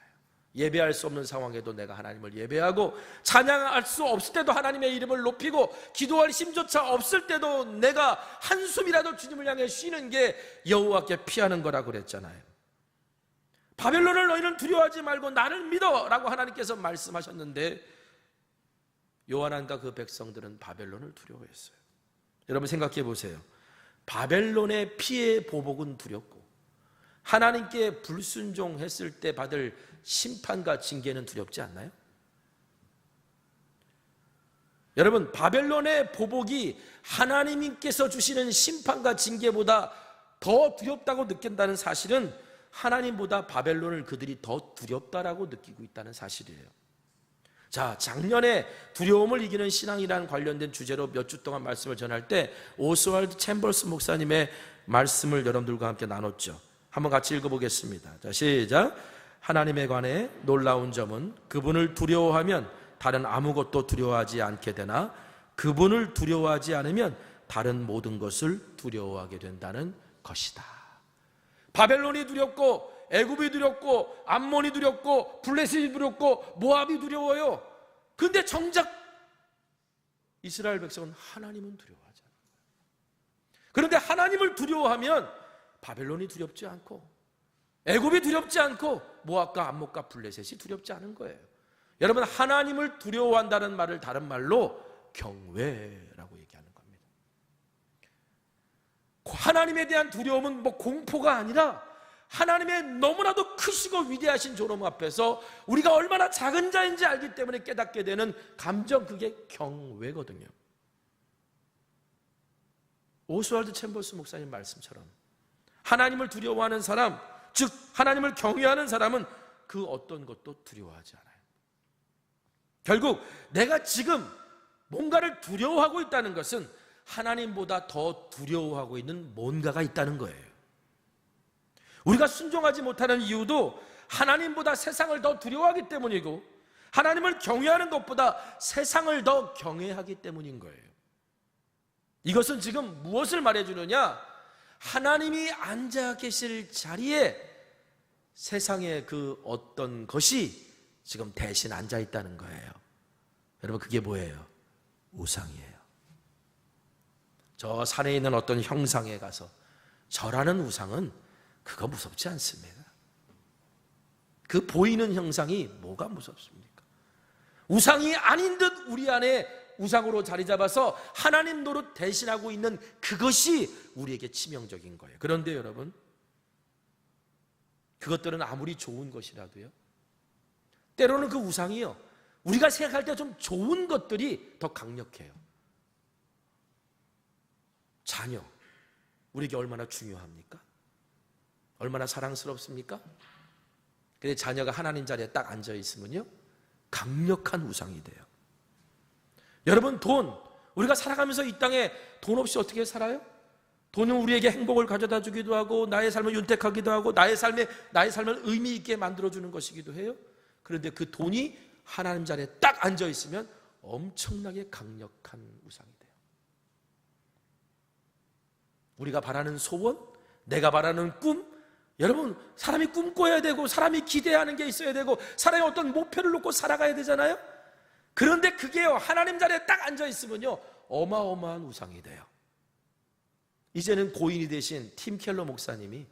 예배할 수 없는 상황에도 내가 하나님을 예배하고 찬양할 수 없을 때도 하나님의 이름을 높이고 기도할 힘조차 없을 때도 내가 한숨이라도 주님을 향해 쉬는 게 여호와께 피하는 거라고 그랬잖아요. 바벨론을 너희는 두려워하지 말고 나를 믿어 라고 하나님께서 말씀하셨는데 요한안과 그 백성들은 바벨론을 두려워했어요. 여러분 생각해 보세요. 바벨론의 피해 보복은 두렵고 하나님께 불순종했을 때 받을 심판과 징계는 두렵지 않나요? 여러분, 바벨론의 보복이 하나님께서 주시는 심판과 징계보다 더 두렵다고 느낀다는 사실은 하나님보다 바벨론을 그들이 더 두렵다라고 느끼고 있다는 사실이에요. 자, 작년에 두려움을 이기는 신앙이란 관련된 주제로 몇 주 동안 말씀을 전할 때 오스왈드 챔버스 목사님의 말씀을 여러분들과 함께 나눴죠. 한번 같이 읽어보겠습니다. 자, 시작. 하나님에 관해 놀라운 점은 그분을 두려워하면 다른 아무것도 두려워하지 않게 되나 그분을 두려워하지 않으면 다른 모든 것을 두려워하게 된다는 것이다. 바벨론이 두렵고 애굽이 두렵고 암몬이 두렵고 블레셋이 두렵고 모압이 두려워요. 그런데 정작 이스라엘 백성은 하나님은 두려워하지 않아요. 그런데 하나님을 두려워하면 바벨론이 두렵지 않고 애굽이 두렵지 않고 모압과 암몬과 블레셋이 두렵지 않은 거예요. 여러분, 하나님을 두려워한다는 말을 다른 말로 경외라고 얘기하는 겁니다. 하나님에 대한 두려움은 공포가 아니라 하나님의 너무나도 크시고 위대하신 존엄 앞에서 우리가 얼마나 작은 자인지 알기 때문에 깨닫게 되는 감정, 그게 경외거든요. 오스왈드 챔버스 목사님 말씀처럼 하나님을 두려워하는 사람, 즉 하나님을 경외하는 사람은 그 어떤 것도 두려워하지 않아요. 결국 내가 지금 뭔가를 두려워하고 있다는 것은 하나님보다 더 두려워하고 있는 뭔가가 있다는 거예요. 우리가 순종하지 못하는 이유도 하나님보다 세상을 더 두려워하기 때문이고 하나님을 경외하는 것보다 세상을 더 경외하기 때문인 거예요. 이것은 지금 무엇을 말해주느냐? 하나님이 앉아 계실 자리에 세상의 그 어떤 것이 지금 대신 앉아 있다는 거예요. 여러분, 그게 뭐예요? 우상이에요. 저 산에 있는 어떤 형상에 가서 절하는 우상은 그거 무섭지 않습니다. 그 보이는 형상이 뭐가 무섭습니까? 우상이 아닌 듯 우리 안에 우상으로 자리 잡아서 하나님 노릇 대신하고 있는 그것이 우리에게 치명적인 거예요. 그런데 여러분, 그것들은 아무리 좋은 것이라도요, 때로는 그 우상이요, 우리가 생각할 때 좀 좋은 것들이 더 강력해요. 자녀, 우리에게 얼마나 중요합니까? 얼마나 사랑스럽습니까? 근데 자녀가 하나님 자리에 딱 앉아 있으면요, 강력한 우상이 돼요. 여러분, 돈, 우리가 살아가면서 이 땅에 돈 없이 어떻게 살아요? 돈은 우리에게 행복을 가져다 주기도 하고 나의 삶을 윤택하기도 하고 나의 삶을 의미 있게 만들어주는 것이기도 해요. 그런데 그 돈이 하나님 자리에 딱 앉아 있으면 엄청나게 강력한 우상이 돼요. 우리가 바라는 소원, 내가 바라는 꿈, 여러분, 사람이 꿈꿔야 되고 사람이 기대하는 게 있어야 되고 사람이 어떤 목표를 놓고 살아가야 되잖아요. 그런데 그게요, 하나님 자리에 딱 앉아 있으면요, 어마어마한 우상이 돼요. 이제는 고인이 되신 팀 켈러 목사님이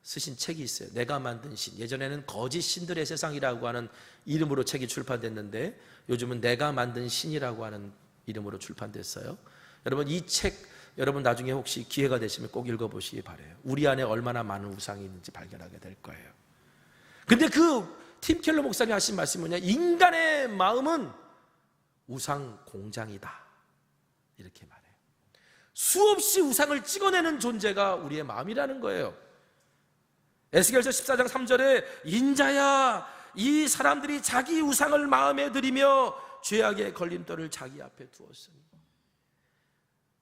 쓰신 책이 있어요. 내가 만든 신. 예전에는 거짓 신들의 세상이라고 하는 이름으로 책이 출판됐는데 요즘은 내가 만든 신이라고 하는 이름으로 출판됐어요. 여러분, 이 책 여러분 나중에 혹시 기회가 되시면 꼭 읽어보시기 바라요. 우리 안에 얼마나 많은 우상이 있는지 발견하게 될 거예요. 근데 그 팀 켈러 목사님이 하신 말씀이 뭐냐? 인간의 마음은 우상 공장이다, 이렇게 말해요. 수없이 우상을 찍어내는 존재가 우리의 마음이라는 거예요. 에스겔서 14장 3절에 인자야, 이 사람들이 자기 우상을 마음에 들이며 죄악의 걸림돌을 자기 앞에 두었으니.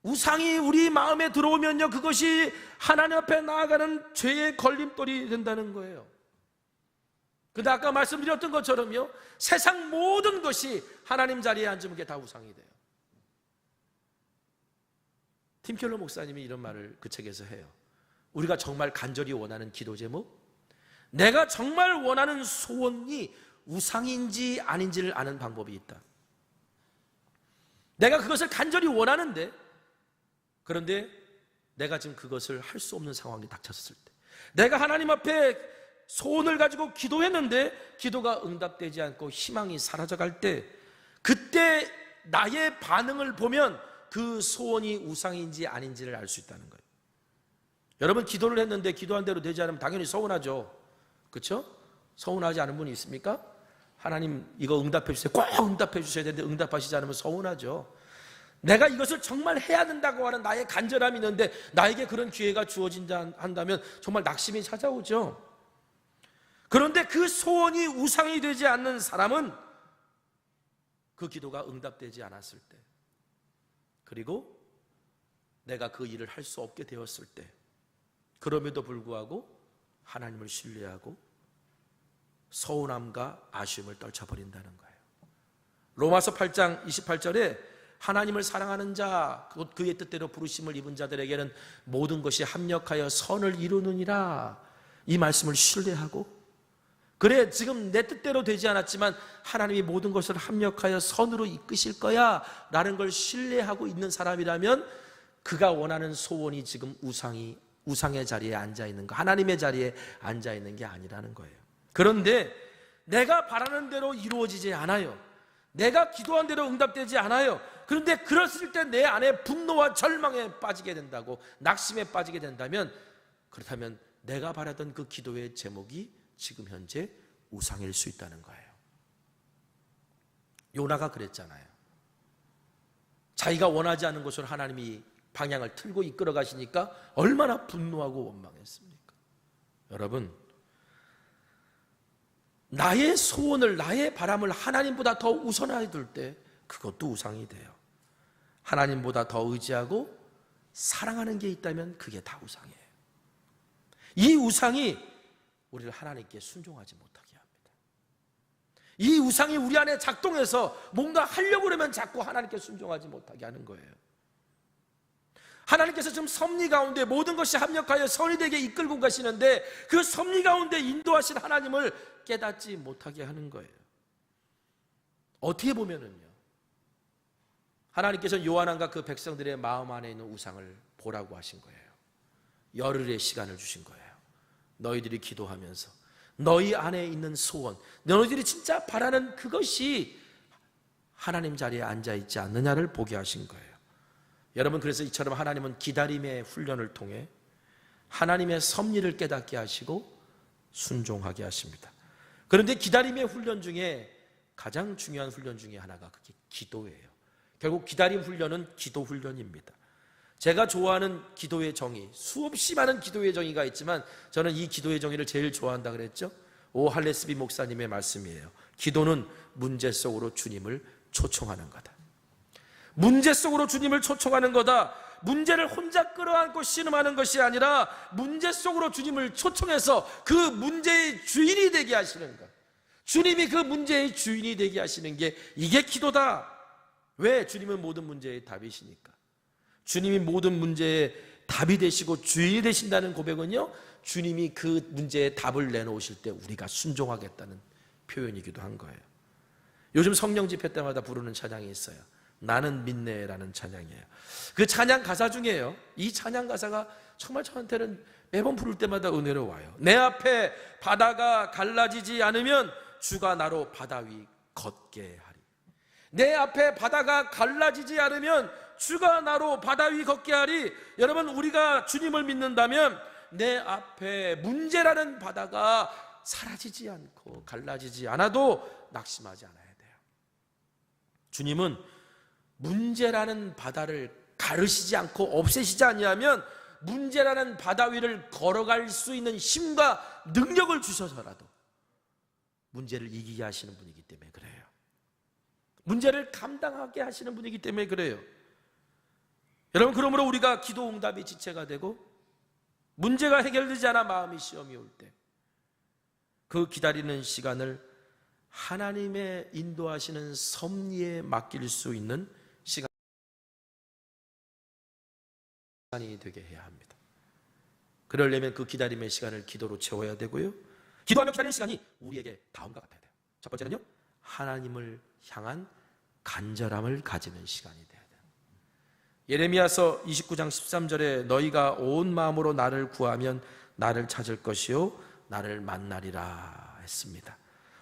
우상이 우리 마음에 들어오면요, 그것이 하나님 앞에 나아가는 죄의 걸림돌이 된다는 거예요. 근데 아까 말씀드렸던 것처럼요, 세상 모든 것이 하나님 자리에 앉으면 그게 다 우상이 돼요. 팀 켈러 목사님이 이런 말을 그 책에서 해요. 우리가 정말 간절히 원하는 기도 제목, 내가 정말 원하는 소원이 우상인지 아닌지를 아는 방법이 있다. 내가 그것을 간절히 원하는데, 그런데 내가 지금 그것을 할 수 없는 상황이 닥쳤을 때, 내가 하나님 앞에 소원을 가지고 기도했는데 기도가 응답되지 않고 희망이 사라져갈 때, 그때 나의 반응을 보면 그 소원이 우상인지 아닌지를 알 수 있다는 거예요. 여러분, 기도를 했는데 기도한 대로 되지 않으면 당연히 서운하죠. 그렇죠? 서운하지 않은 분이 있습니까? 하나님 이거 응답해 주세요. 꼭 응답해 주셔야 되는데 응답하시지 않으면 서운하죠. 내가 이것을 정말 해야 된다고 하는 나의 간절함이 있는데 나에게 그런 기회가 주어진다 한다면 정말 낙심이 찾아오죠. 그런데 그 소원이 우상이 되지 않는 사람은 그 기도가 응답되지 않았을 때, 그리고 내가 그 일을 할 수 없게 되었을 때, 그럼에도 불구하고 하나님을 신뢰하고 서운함과 아쉬움을 떨쳐버린다는 거예요. 로마서 8장 28절에 하나님을 사랑하는 자, 곧 그의 뜻대로 부르심을 입은 자들에게는 모든 것이 합력하여 선을 이루느니라, 이 말씀을 신뢰하고, 그래 지금 내 뜻대로 되지 않았지만 하나님이 모든 것을 합력하여 선으로 이끄실 거야 라는 걸 신뢰하고 있는 사람이라면 그가 원하는 소원이 지금 우상의 자리에 앉아있는 거, 하나님의 자리에 앉아있는 게 아니라는 거예요. 그런데 내가 바라는 대로 이루어지지 않아요. 내가 기도한 대로 응답되지 않아요. 그런데 그랬을 때 내 안에 분노와 절망에 빠지게 된다고, 낙심에 빠지게 된다면, 그렇다면 내가 바라던 그 기도의 제목이 지금 현재 우상일 수 있다는 거예요. 요나가 그랬잖아요. 자기가 원하지 않는 것으로 하나님이 방향을 틀고 이끌어 가시니까 얼마나 분노하고 원망했습니까? 여러분, 나의 소원을, 나의 바람을 하나님보다 더 우선하게 둘 때 그것도 우상이 돼요. 하나님보다 더 의지하고 사랑하는 게 있다면 그게 다 우상이에요. 이 우상이 우리를 하나님께 순종하지 못하게 합니다. 이 우상이 우리 안에 작동해서 뭔가 하려고 그러면 자꾸 하나님께 순종하지 못하게 하는 거예요. 하나님께서 지금 섭리 가운데 모든 것이 합력하여 선이 되게 이끌고 가시는데 그 섭리 가운데 인도하신 하나님을 깨닫지 못하게 하는 거예요. 어떻게 보면은요, 하나님께서는 요한왕과 그 백성들의 마음 안에 있는 우상을 보라고 하신 거예요. 열흘의 시간을 주신 거예요. 너희들이 기도하면서 너희 안에 있는 소원, 너희들이 진짜 바라는 그것이 하나님 자리에 앉아있지 않느냐를 보게 하신 거예요. 여러분, 그래서 이처럼 하나님은 기다림의 훈련을 통해 하나님의 섭리를 깨닫게 하시고 순종하게 하십니다. 그런데 기다림의 훈련 중에 가장 중요한 훈련 중에 하나가 그게 기도예요. 결국 기다림 훈련은 기도 훈련입니다. 제가 좋아하는 기도의 정의, 수없이 많은 기도의 정의가 있지만 저는 이 기도의 정의를 제일 좋아한다 그랬죠. 오 할레스비 목사님의 말씀이에요. 기도는 문제 속으로 주님을 초청하는 거다. 문제 속으로 주님을 초청하는 거다. 문제를 혼자 끌어안고 씨름하는 것이 아니라 문제 속으로 주님을 초청해서 그 문제의 주인이 되게 하시는 것, 주님이 그 문제의 주인이 되게 하시는 게 이게 기도다. 왜? 주님은 모든 문제의 답이시니까. 주님이 모든 문제의 답이 되시고 주인이 되신다는 고백은요, 주님이 그 문제의 답을 내놓으실 때 우리가 순종하겠다는 표현이기도 한 거예요. 요즘 성령 집회 때마다 부르는 찬양이 있어요. 나는 믿네라는 찬양이에요. 그 찬양 가사 중에요, 이 찬양 가사가 정말 저한테는 매번 부를 때마다 은혜로 와요. 내 앞에 바다가 갈라지지 않으면 주가 나로 바다 위 걷게 하리. 내 앞에 바다가 갈라지지 않으면 주가 나로 바다 위 걷게 하리. 여러분, 우리가 주님을 믿는다면 내 앞에 문제라는 바다가 사라지지 않고 갈라지지 않아도 낙심하지 않아야 돼요. 주님은 문제라는 바다를 가르시지 않고 없애시지 아니하면 문제라는 바다 위를 걸어갈 수 있는 힘과 능력을 주셔서라도 문제를 이기게 하시는 분이기 때문에 그래요. 문제를 감당하게 하시는 분이기 때문에 그래요. 여러분, 그러므로 우리가 기도 응답이 지체가 되고 문제가 해결되지 않아 마음이 시험이 올 때 그 기다리는 시간을 하나님의 인도하시는 섭리에 맡길 수 있는 시간이 되게 해야 합니다. 그러려면 그 기다림의 시간을 기도로 채워야 되고요, 기도하며 기다리는 시간이 우리에게 다음과 같아야 돼요. 첫 번째는요, 하나님을 향한 간절함을 가지는 시간이 돼야 돼요. 예레미야서 29장 13절에 너희가 온 마음으로 나를 구하면 나를 찾을 것이요 나를 만나리라 했습니다.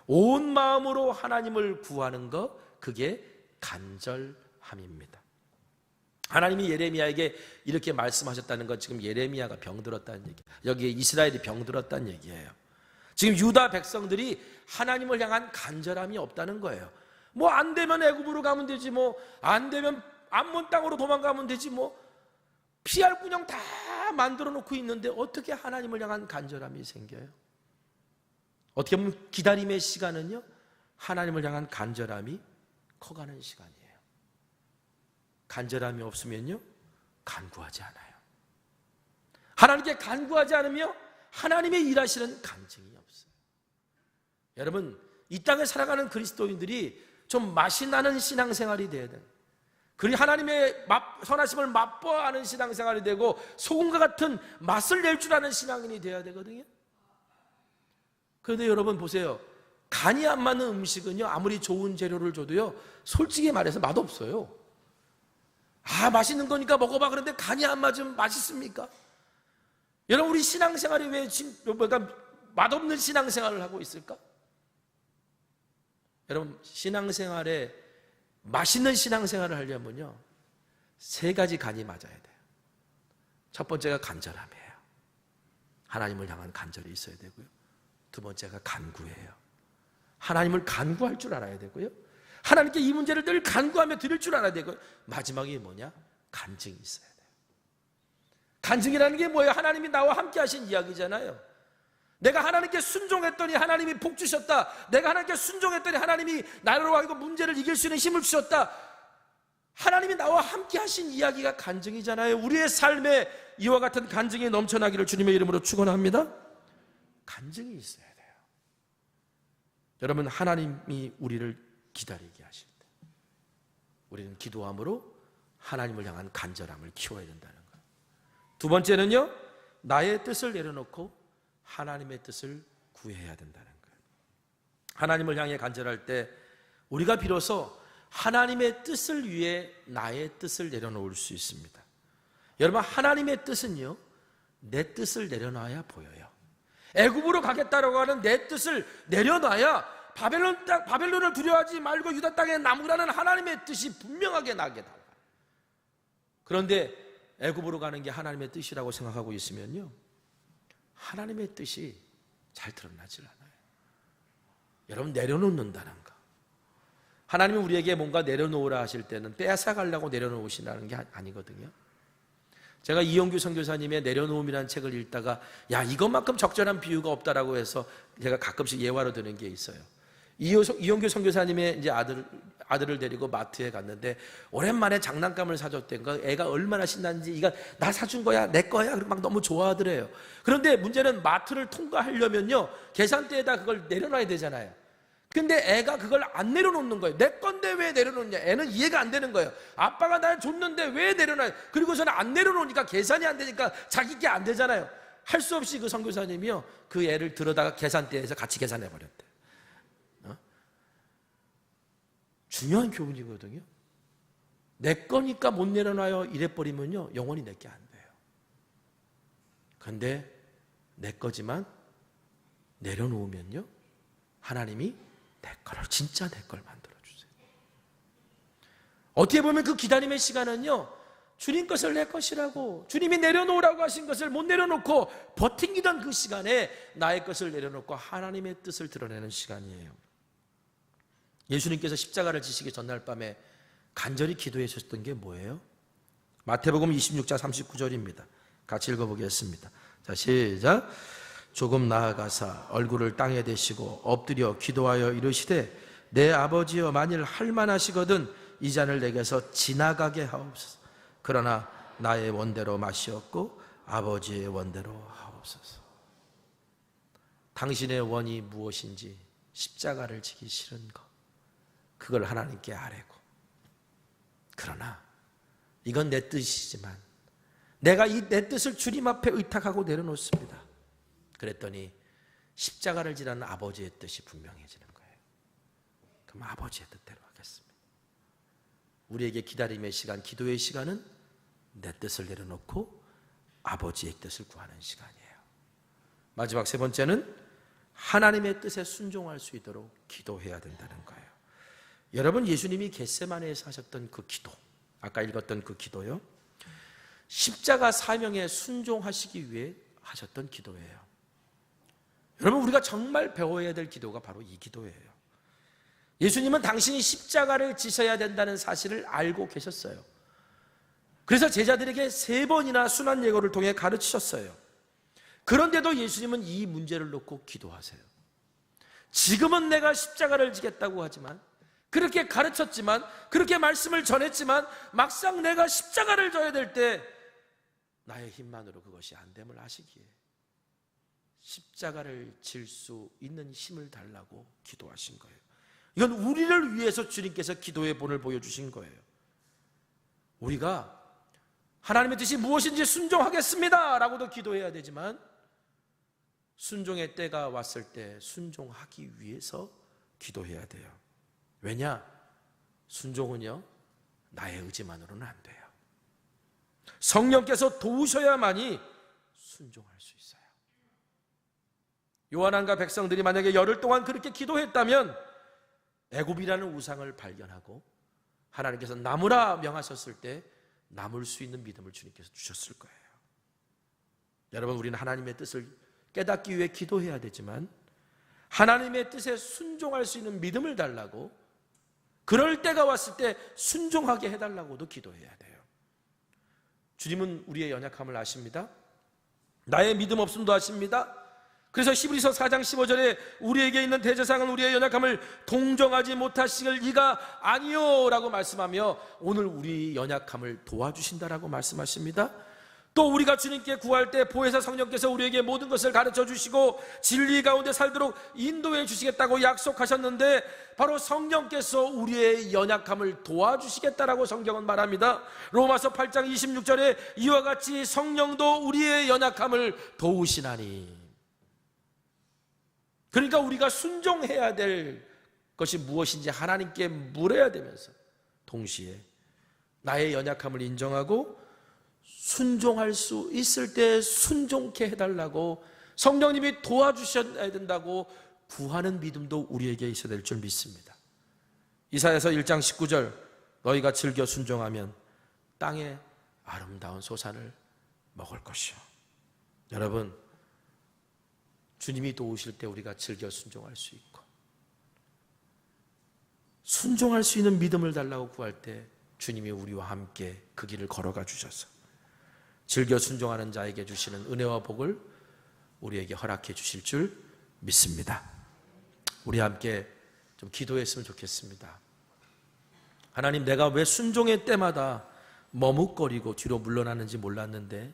온 마음으로 하나님을 구하는 것, 그게 간절함입니다. 하나님이 예레미야에게 이렇게 말씀하셨다는 건 지금 예레미야가 병들었다는 얘기, 여기에 이스라엘이 병들었다는 얘기예요. 지금 유다 백성들이 하나님을 향한 간절함이 없다는 거예요. 뭐 안 되면 애굽으로 가면 되지, 뭐 안 되면 암몬 땅으로 도망가면 되지, 뭐 피할 군형 다 만들어 놓고 있는데 어떻게 하나님을 향한 간절함이 생겨요? 어떻게 보면 기다림의 시간은요, 하나님을 향한 간절함이 커가는 시간이에요. 간절함이 없으면요, 간구하지 않아요. 하나님께 간구하지 않으며 하나님의 일하시는 간증이 없어요. 여러분, 이 땅에 살아가는 그리스도인들이 좀 맛이 나는 신앙생활이 돼야 돼요. 그리 하나님의 선하심을 맛보아하는 신앙생활이 되고 소금과 같은 맛을 낼 줄 아는 신앙인이 돼야 되거든요. 그런데 여러분 보세요. 간이 안 맞는 음식은요, 아무리 좋은 재료를 줘도요, 솔직히 말해서 맛없어요. 아, 맛있는 거니까 먹어봐. 그런데 간이 안 맞으면 맛있습니까? 여러분, 우리 신앙생활이 왜 맛없는 신앙생활을 하고 있을까? 여러분, 신앙생활에 맛있는 신앙생활을 하려면요, 세 가지 간이 맞아야 돼요. 첫 번째가 간절함이에요. 하나님을 향한 간절이 있어야 되고요. 두 번째가 간구예요. 하나님을 간구할 줄 알아야 되고요. 하나님께 이 문제를 늘 간구하며 드릴 줄 알아야 되고요. 마지막이 뭐냐? 간증이 있어야 돼요. 간증이라는 게 뭐예요? 하나님이 나와 함께 하신 이야기잖아요. 내가 하나님께 순종했더니 하나님이 복 주셨다. 내가 하나님께 순종했더니 하나님이 나로 하여금 문제를 이길 수 있는 힘을 주셨다. 하나님이 나와 함께 하신 이야기가 간증이잖아요. 우리의 삶에 이와 같은 간증이 넘쳐나기를 주님의 이름으로 축원합니다. 간증이 있어야 돼요. 여러분, 하나님이 우리를 기다리게 하실 때 우리는 기도함으로 하나님을 향한 간절함을 키워야 된다는 거예요. 두 번째는요, 나의 뜻을 내려놓고 하나님의 뜻을 구해야 된다는 거예요. 하나님을 향해 간절할 때 우리가 비로소 하나님의 뜻을 위해 나의 뜻을 내려놓을 수 있습니다. 여러분, 하나님의 뜻은요, 내 뜻을 내려놔야 보여요. 애굽으로 가겠다라고 하는 내 뜻을 내려놔야 바벨론을 두려워하지 말고 유다 땅에 남으라는 하나님의 뜻이 분명하게 나게 나와요. 그런데 애굽으로 가는 게 하나님의 뜻이라고 생각하고 있으면요, 하나님의 뜻이 잘 드러나질 않아요. 여러분, 내려놓는다는 거. 하나님이 우리에게 뭔가 내려놓으라 하실 때는 빼앗아가려고 내려놓으시라는 게 아니거든요. 제가 이용규 선교사님의 내려놓음이라는 책을 읽다가 야, 이것만큼 적절한 비유가 없다라고 해서 제가 가끔씩 예화로 드는 게 있어요. 이용규 선교사님의 이제 아들을 데리고 마트에 갔는데 오랜만에 장난감을 사줬던 거, 애가 얼마나 신났는지, 이거 나 사준 거야, 내 거야, 그리고 막 너무 좋아하더래요. 그런데 문제는 마트를 통과하려면요, 계산대에다 그걸 내려놔야 되잖아요. 근데 애가 그걸 안 내려놓는 거예요. 내 건데 왜 내려놓냐? 애는 이해가 안 되는 거예요. 아빠가 날 줬는데 왜 내려놔요? 그리고서는 안 내려놓으니까 계산이 안 되니까 자기게 안 되잖아요. 할 수 없이 그 선교사님이요, 그 애를 들어다가 계산대에서 같이 계산해 버렸대. 중요한 교훈이거든요. 내 거니까 못 내려놔요 이래버리면요, 영원히 내게 안 돼요. 그런데 내 거지만 내려놓으면요, 하나님이 내 거를, 진짜 내 걸 만들어주세요. 어떻게 보면 그 기다림의 시간은요, 주님 것을 내 것이라고, 주님이 내려놓으라고 하신 것을 못 내려놓고 버팅기던 그 시간에 나의 것을 내려놓고 하나님의 뜻을 드러내는 시간이에요. 예수님께서 십자가를 지시기 전날 밤에 간절히 기도해 주셨던 게 뭐예요? 마태복음 26장 39절입니다. 같이 읽어보겠습니다. 자, 시작. 조금 나아가사 얼굴을 땅에 대시고 엎드려 기도하여 이르시되 내 아버지여, 만일 할만하시거든 이 잔을 내게서 지나가게 하옵소서. 그러나 나의 원대로 마시옵고 아버지의 원대로 하옵소서. 당신의 원이 무엇인지 십자가를 지기 싫은 것, 그걸 하나님께 아뢰고, 그러나 이건 내 뜻이지만 내가 이 내 뜻을 주님 앞에 의탁하고 내려놓습니다. 그랬더니 십자가를 지라는 아버지의 뜻이 분명해지는 거예요. 그럼 아버지의 뜻대로 하겠습니다. 우리에게 기다림의 시간, 기도의 시간은 내 뜻을 내려놓고 아버지의 뜻을 구하는 시간이에요. 마지막 세 번째는 하나님의 뜻에 순종할 수 있도록 기도해야 된다는 거예요. 여러분, 예수님이 겟세마네에서 하셨던 그 기도, 아까 읽었던 그 기도요, 십자가 사명에 순종하시기 위해 하셨던 기도예요. 여러분, 우리가 정말 배워야 될 기도가 바로 이 기도예요. 예수님은 당신이 십자가를 지셔야 된다는 사실을 알고 계셨어요. 그래서 제자들에게 3번이나 순환 예고를 통해 가르치셨어요. 그런데도 예수님은 이 문제를 놓고 기도하세요. 지금은 내가 십자가를 지겠다고 하지만, 그렇게 가르쳤지만, 그렇게 말씀을 전했지만, 막상 내가 십자가를 져야 될 때 나의 힘만으로 그것이 안 됨을 아시기에 십자가를 질 수 있는 힘을 달라고 기도하신 거예요. 이건 우리를 위해서 주님께서 기도의 본을 보여주신 거예요. 우리가 하나님의 뜻이 무엇인지 순종하겠습니다 라고도 기도해야 되지만, 순종의 때가 왔을 때 순종하기 위해서 기도해야 돼요. 왜냐? 순종은요, 나의 의지만으로는 안 돼요. 성령께서 도우셔야만이 순종할 수 있어요. 요한왕과 백성들이 만약에 열흘 동안 그렇게 기도했다면 애굽이라는 우상을 발견하고 하나님께서 남으라 명하셨을 때 남을 수 있는 믿음을 주님께서 주셨을 거예요. 여러분, 우리는 하나님의 뜻을 깨닫기 위해 기도해야 되지만 하나님의 뜻에 순종할 수 있는 믿음을 달라고, 그럴 때가 왔을 때 순종하게 해달라고도 기도해야 돼요. 주님은 우리의 연약함을 아십니다. 나의 믿음 없음도 아십니다. 그래서 히브리서 4장 15절에 우리에게 있는 대제사장은 우리의 연약함을 동정하지 못하시길 이가 아니요 라고 말씀하며 오늘 우리 연약함을 도와주신다라고 말씀하십니다. 또 우리가 주님께 구할 때 보혜사 성령께서 우리에게 모든 것을 가르쳐 주시고 진리 가운데 살도록 인도해 주시겠다고 약속하셨는데, 바로 성령께서 우리의 연약함을 도와주시겠다라고 성경은 말합니다. 로마서 8장 26절에 이와 같이 성령도 우리의 연약함을 도우시나니. 그러니까 우리가 순종해야 될 것이 무엇인지 하나님께 물어야 되면서 동시에 나의 연약함을 인정하고 순종할 수 있을 때 순종케 해달라고, 성령님이 도와주셔야 된다고 구하는 믿음도 우리에게 있어야 될 줄 믿습니다. 이사야서 1장 19절, 너희가 즐겨 순종하면 땅에 아름다운 소산을 먹을 것이요. 여러분, 주님이 도우실 때 우리가 즐겨 순종할 수 있고, 순종할 수 있는 믿음을 달라고 구할 때 주님이 우리와 함께 그 길을 걸어가 주셔서 즐겨 순종하는 자에게 주시는 은혜와 복을 우리에게 허락해 주실 줄 믿습니다. 우리 함께 좀 기도했으면 좋겠습니다. 하나님, 내가 왜 순종의 때마다 머뭇거리고 뒤로 물러나는지 몰랐는데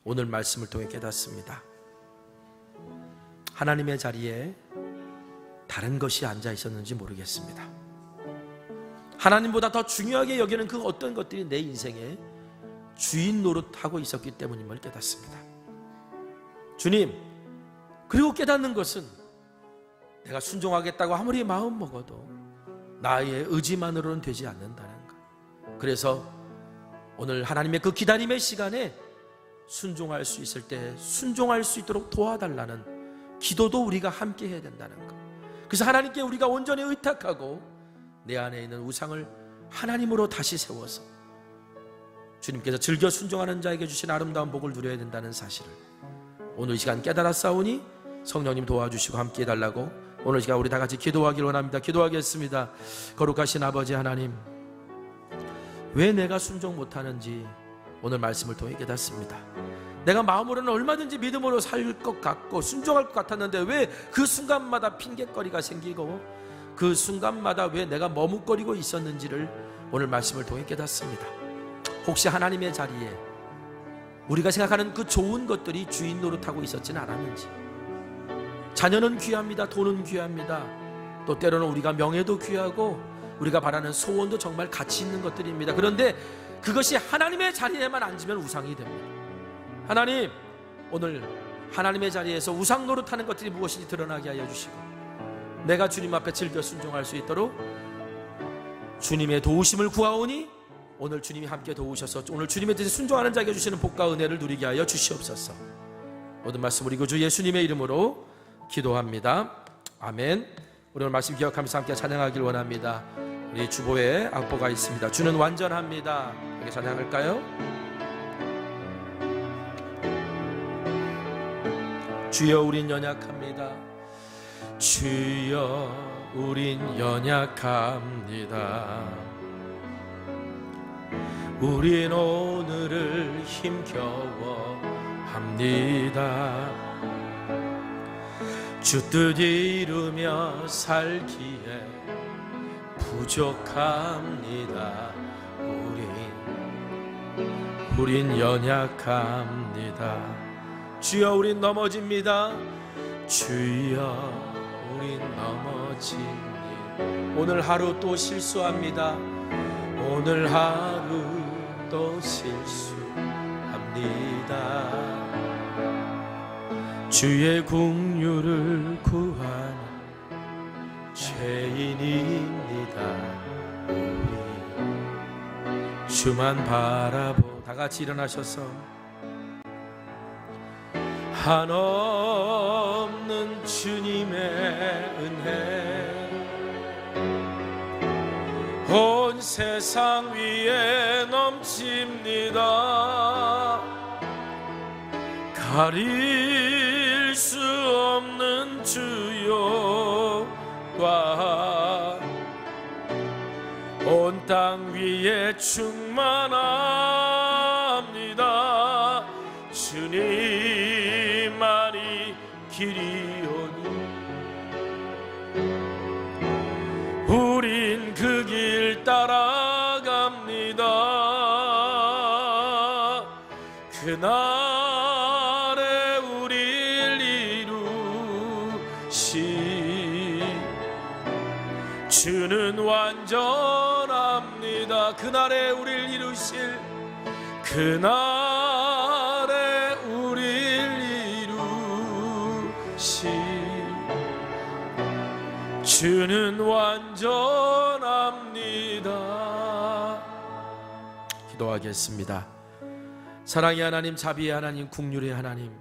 오늘 말씀을 통해 깨닫습니다. 하나님의 자리에 다른 것이 앉아 있었는지 모르겠습니다. 하나님보다 더 중요하게 여기는 그 어떤 것들이 내 인생에 주인 노릇하고 있었기 때문임을 깨닫습니다. 주님, 그리고 깨닫는 것은 내가 순종하겠다고 아무리 마음 먹어도 나의 의지만으로는 되지 않는다는 것. 그래서 오늘 하나님의 그 기다림의 시간에 순종할 수 있을 때 순종할 수 있도록 도와달라는 기도도 우리가 함께 해야 된다는 것. 그래서 하나님께 우리가 온전히 의탁하고 내 안에 있는 우상을 하나님으로 다시 세워서 주님께서 즐겨 순종하는 자에게 주신 아름다운 복을 누려야 된다는 사실을 오늘 이 시간 깨달았사오니 성령님 도와주시고 함께 해달라고 오늘 시간 우리 다 같이 기도하길 원합니다. 기도하겠습니다. 거룩하신 아버지 하나님, 왜 내가 순종 못하는지 오늘 말씀을 통해 깨닫습니다. 내가 마음으로는 얼마든지 믿음으로 살 것 같고 순종할 것 같았는데 왜 그 순간마다 핑계거리가 생기고 그 순간마다 왜 내가 머뭇거리고 있었는지를 오늘 말씀을 통해 깨닫습니다. 혹시 하나님의 자리에 우리가 생각하는 그 좋은 것들이 주인 노릇하고 있었지는 않았는지, 자녀는 귀합니다. 돈은 귀합니다. 또 때로는 우리가 명예도 귀하고 우리가 바라는 소원도 정말 가치 있는 것들입니다. 그런데 그것이 하나님의 자리에만 앉으면 우상이 됩니다. 하나님, 오늘 하나님의 자리에서 우상 노릇하는 것들이 무엇인지 드러나게 하여 주시고, 내가 주님 앞에 즐겨 순종할 수 있도록 주님의 도우심을 구하오니 오늘 주님이 함께 도우셔서 오늘 주님의 뜻에 순종하는 자에게 주시는 복과 은혜를 누리게 하여 주시옵소서. 모든 말씀 우리 구주 예수님의 이름으로 기도합니다. 아멘. 우리 오늘 말씀 기억하면서 함께 찬양하길 원합니다. 우리 주보에 악보가 있습니다. 주는 완전합니다. 함께 찬양할까요? 주여 우린 연약합니다. 주여 우린 연약합니다. 우린 오늘을 힘겨워 합니다. 주 뜻 이루며 살기에 부족합니다. 우린 연약합니다. 주여 우린 넘어집니다. 주여 우린 넘어집니다. 오늘 하루 또 실수합니다. 오늘 하루 또 실수합니다. 주의 긍휼을 구하는 죄인입니다. 우리 주만 바라보. 다 같이 일어나셔서 한없는 주님의 은혜 온 세상 위에 넘칩니다. 가릴 수 없는 주여와 온 땅 위에 충만합니다. 주님만이 길이오니 우린 그 길 따라갑니다. 그날에 우릴 이루시 주는 완전합니다. 그날에 우릴 이루실 그날에 우릴 이루시 주는 완전합니다. 기도하겠습니다. 사랑의 하나님, 자비의 하나님, 긍휼의 하나님,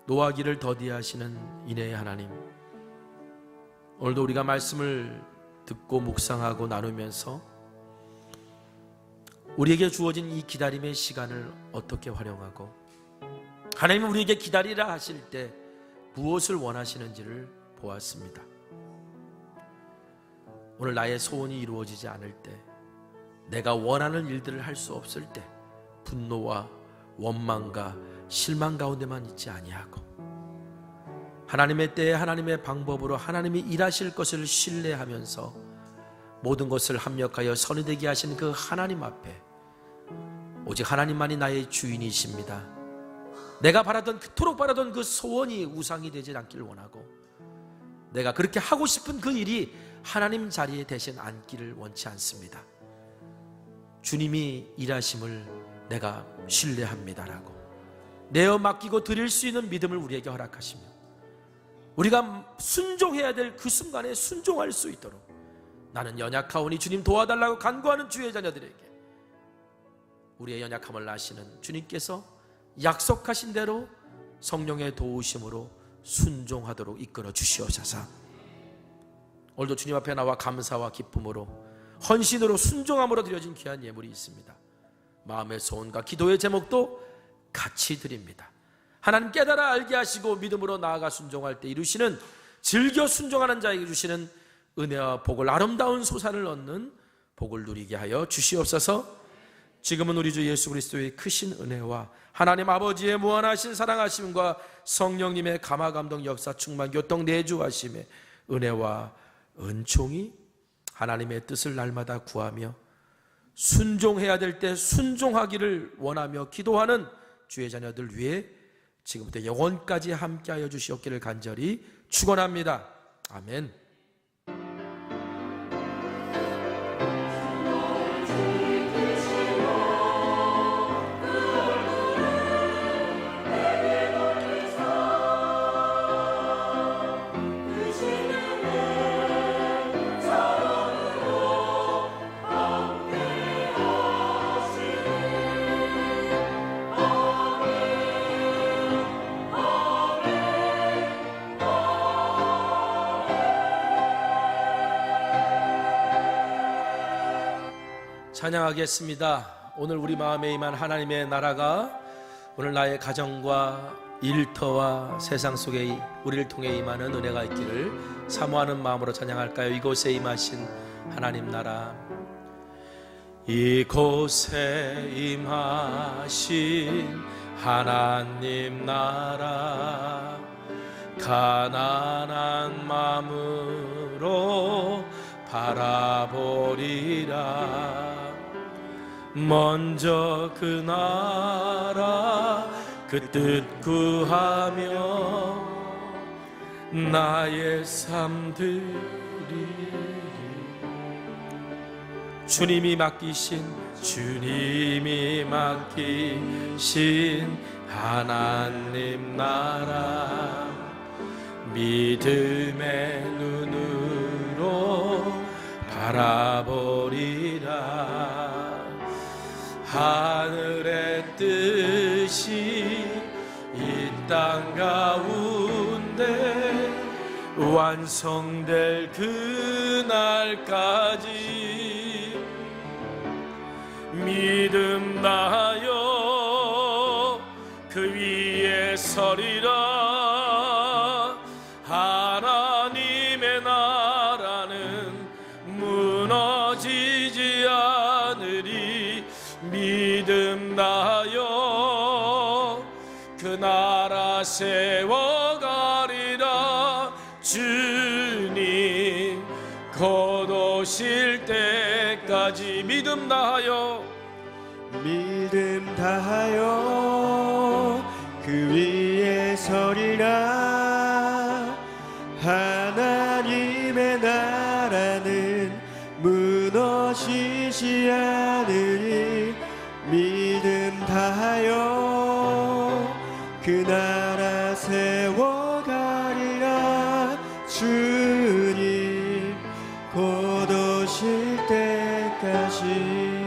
노하기를 더디하시는 인애의 하나님, 오늘도 우리가 말씀을 듣고 묵상하고 나누면서 우리에게 주어진 이 기다림의 시간을 어떻게 활용하고 하나님은 우리에게 기다리라 하실 때 무엇을 원하시는지를 보았습니다. 오늘 나의 소원이 이루어지지 않을 때, 내가 원하는 일들을 할 수 없을 때 분노와 원망과 실망 가운데만 있지 아니하고 하나님의 때에 하나님의 방법으로 하나님이 일하실 것을 신뢰하면서 모든 것을 합력하여 선이 되게 하신 그 하나님 앞에 오직 하나님만이 나의 주인이십니다. 내가 바라던, 그토록 바라던 그 소원이 우상이 되지 않기를 원하고 내가 그렇게 하고 싶은 그 일이 하나님 자리에 대신 앉기를 원치 않습니다. 주님이 일하심을 내가 신뢰합니다라고 내어 맡기고 드릴 수 있는 믿음을 우리에게 허락하시며 우리가 순종해야 될 그 순간에 순종할 수 있도록 나는 연약하오니 주님 도와달라고 간구하는 주의 자녀들에게 우리의 연약함을 아시는 주님께서 약속하신 대로 성령의 도우심으로 순종하도록 이끌어 주시옵소서. 오늘도 주님 앞에 나와 감사와 기쁨으로 헌신으로 순종함으로 드려진 귀한 예물이 있습니다. 마음의 소원과 기도의 제목도 같이 드립니다. 하나님 깨달아 알게 하시고 믿음으로 나아가 순종할 때 이루시는, 즐겨 순종하는 자에게 주시는 은혜와 복을, 아름다운 소산을 얻는 복을 누리게 하여 주시옵소서. 지금은 우리 주 예수 그리스도의 크신 은혜와 하나님 아버지의 무한하신 사랑하심과 성령님의 감화감동 역사 충만 교통 내주하심의 은혜와 은총이 하나님의 뜻을 날마다 구하며 순종해야 될 때 순종하기를 원하며 기도하는 주의 자녀들 위해 지금부터 영원까지 함께하여 주시옵기를 간절히 축원합니다. 아멘. 찬양하겠습니다. 오늘 우리 마음에 임한 하나님의 나라가 오늘 나의 가정과 일터와 세상 속에 우리를 통해 임하는 은혜가 있기를 사모하는 마음으로 찬양할까요? 이곳에 임하신 하나님 나라, 이곳에 임하신 하나님 나라, 가난한 마음으로 바라보리라. 먼저 그 나라 그 뜻 구하며 나의 삶 드리리. 주님이 맡기신 하나님 나라, 믿음의 눈으로 바라보리라. 하늘의 뜻이 이 땅 가운데 완성될 그날까지 믿음 나여 그 위에 서리라. 하나님의 나라는 무너지지 않으리. 믿음 나여 그 나라 세워가리라. 주님 곧 오실 때까지 믿음 다하여 그 위에 서리라. 하나님의 나라는 무너지지 않으리. 믿음 다하여 그 나라 세워가리라. 주님 곧 오실 때까지.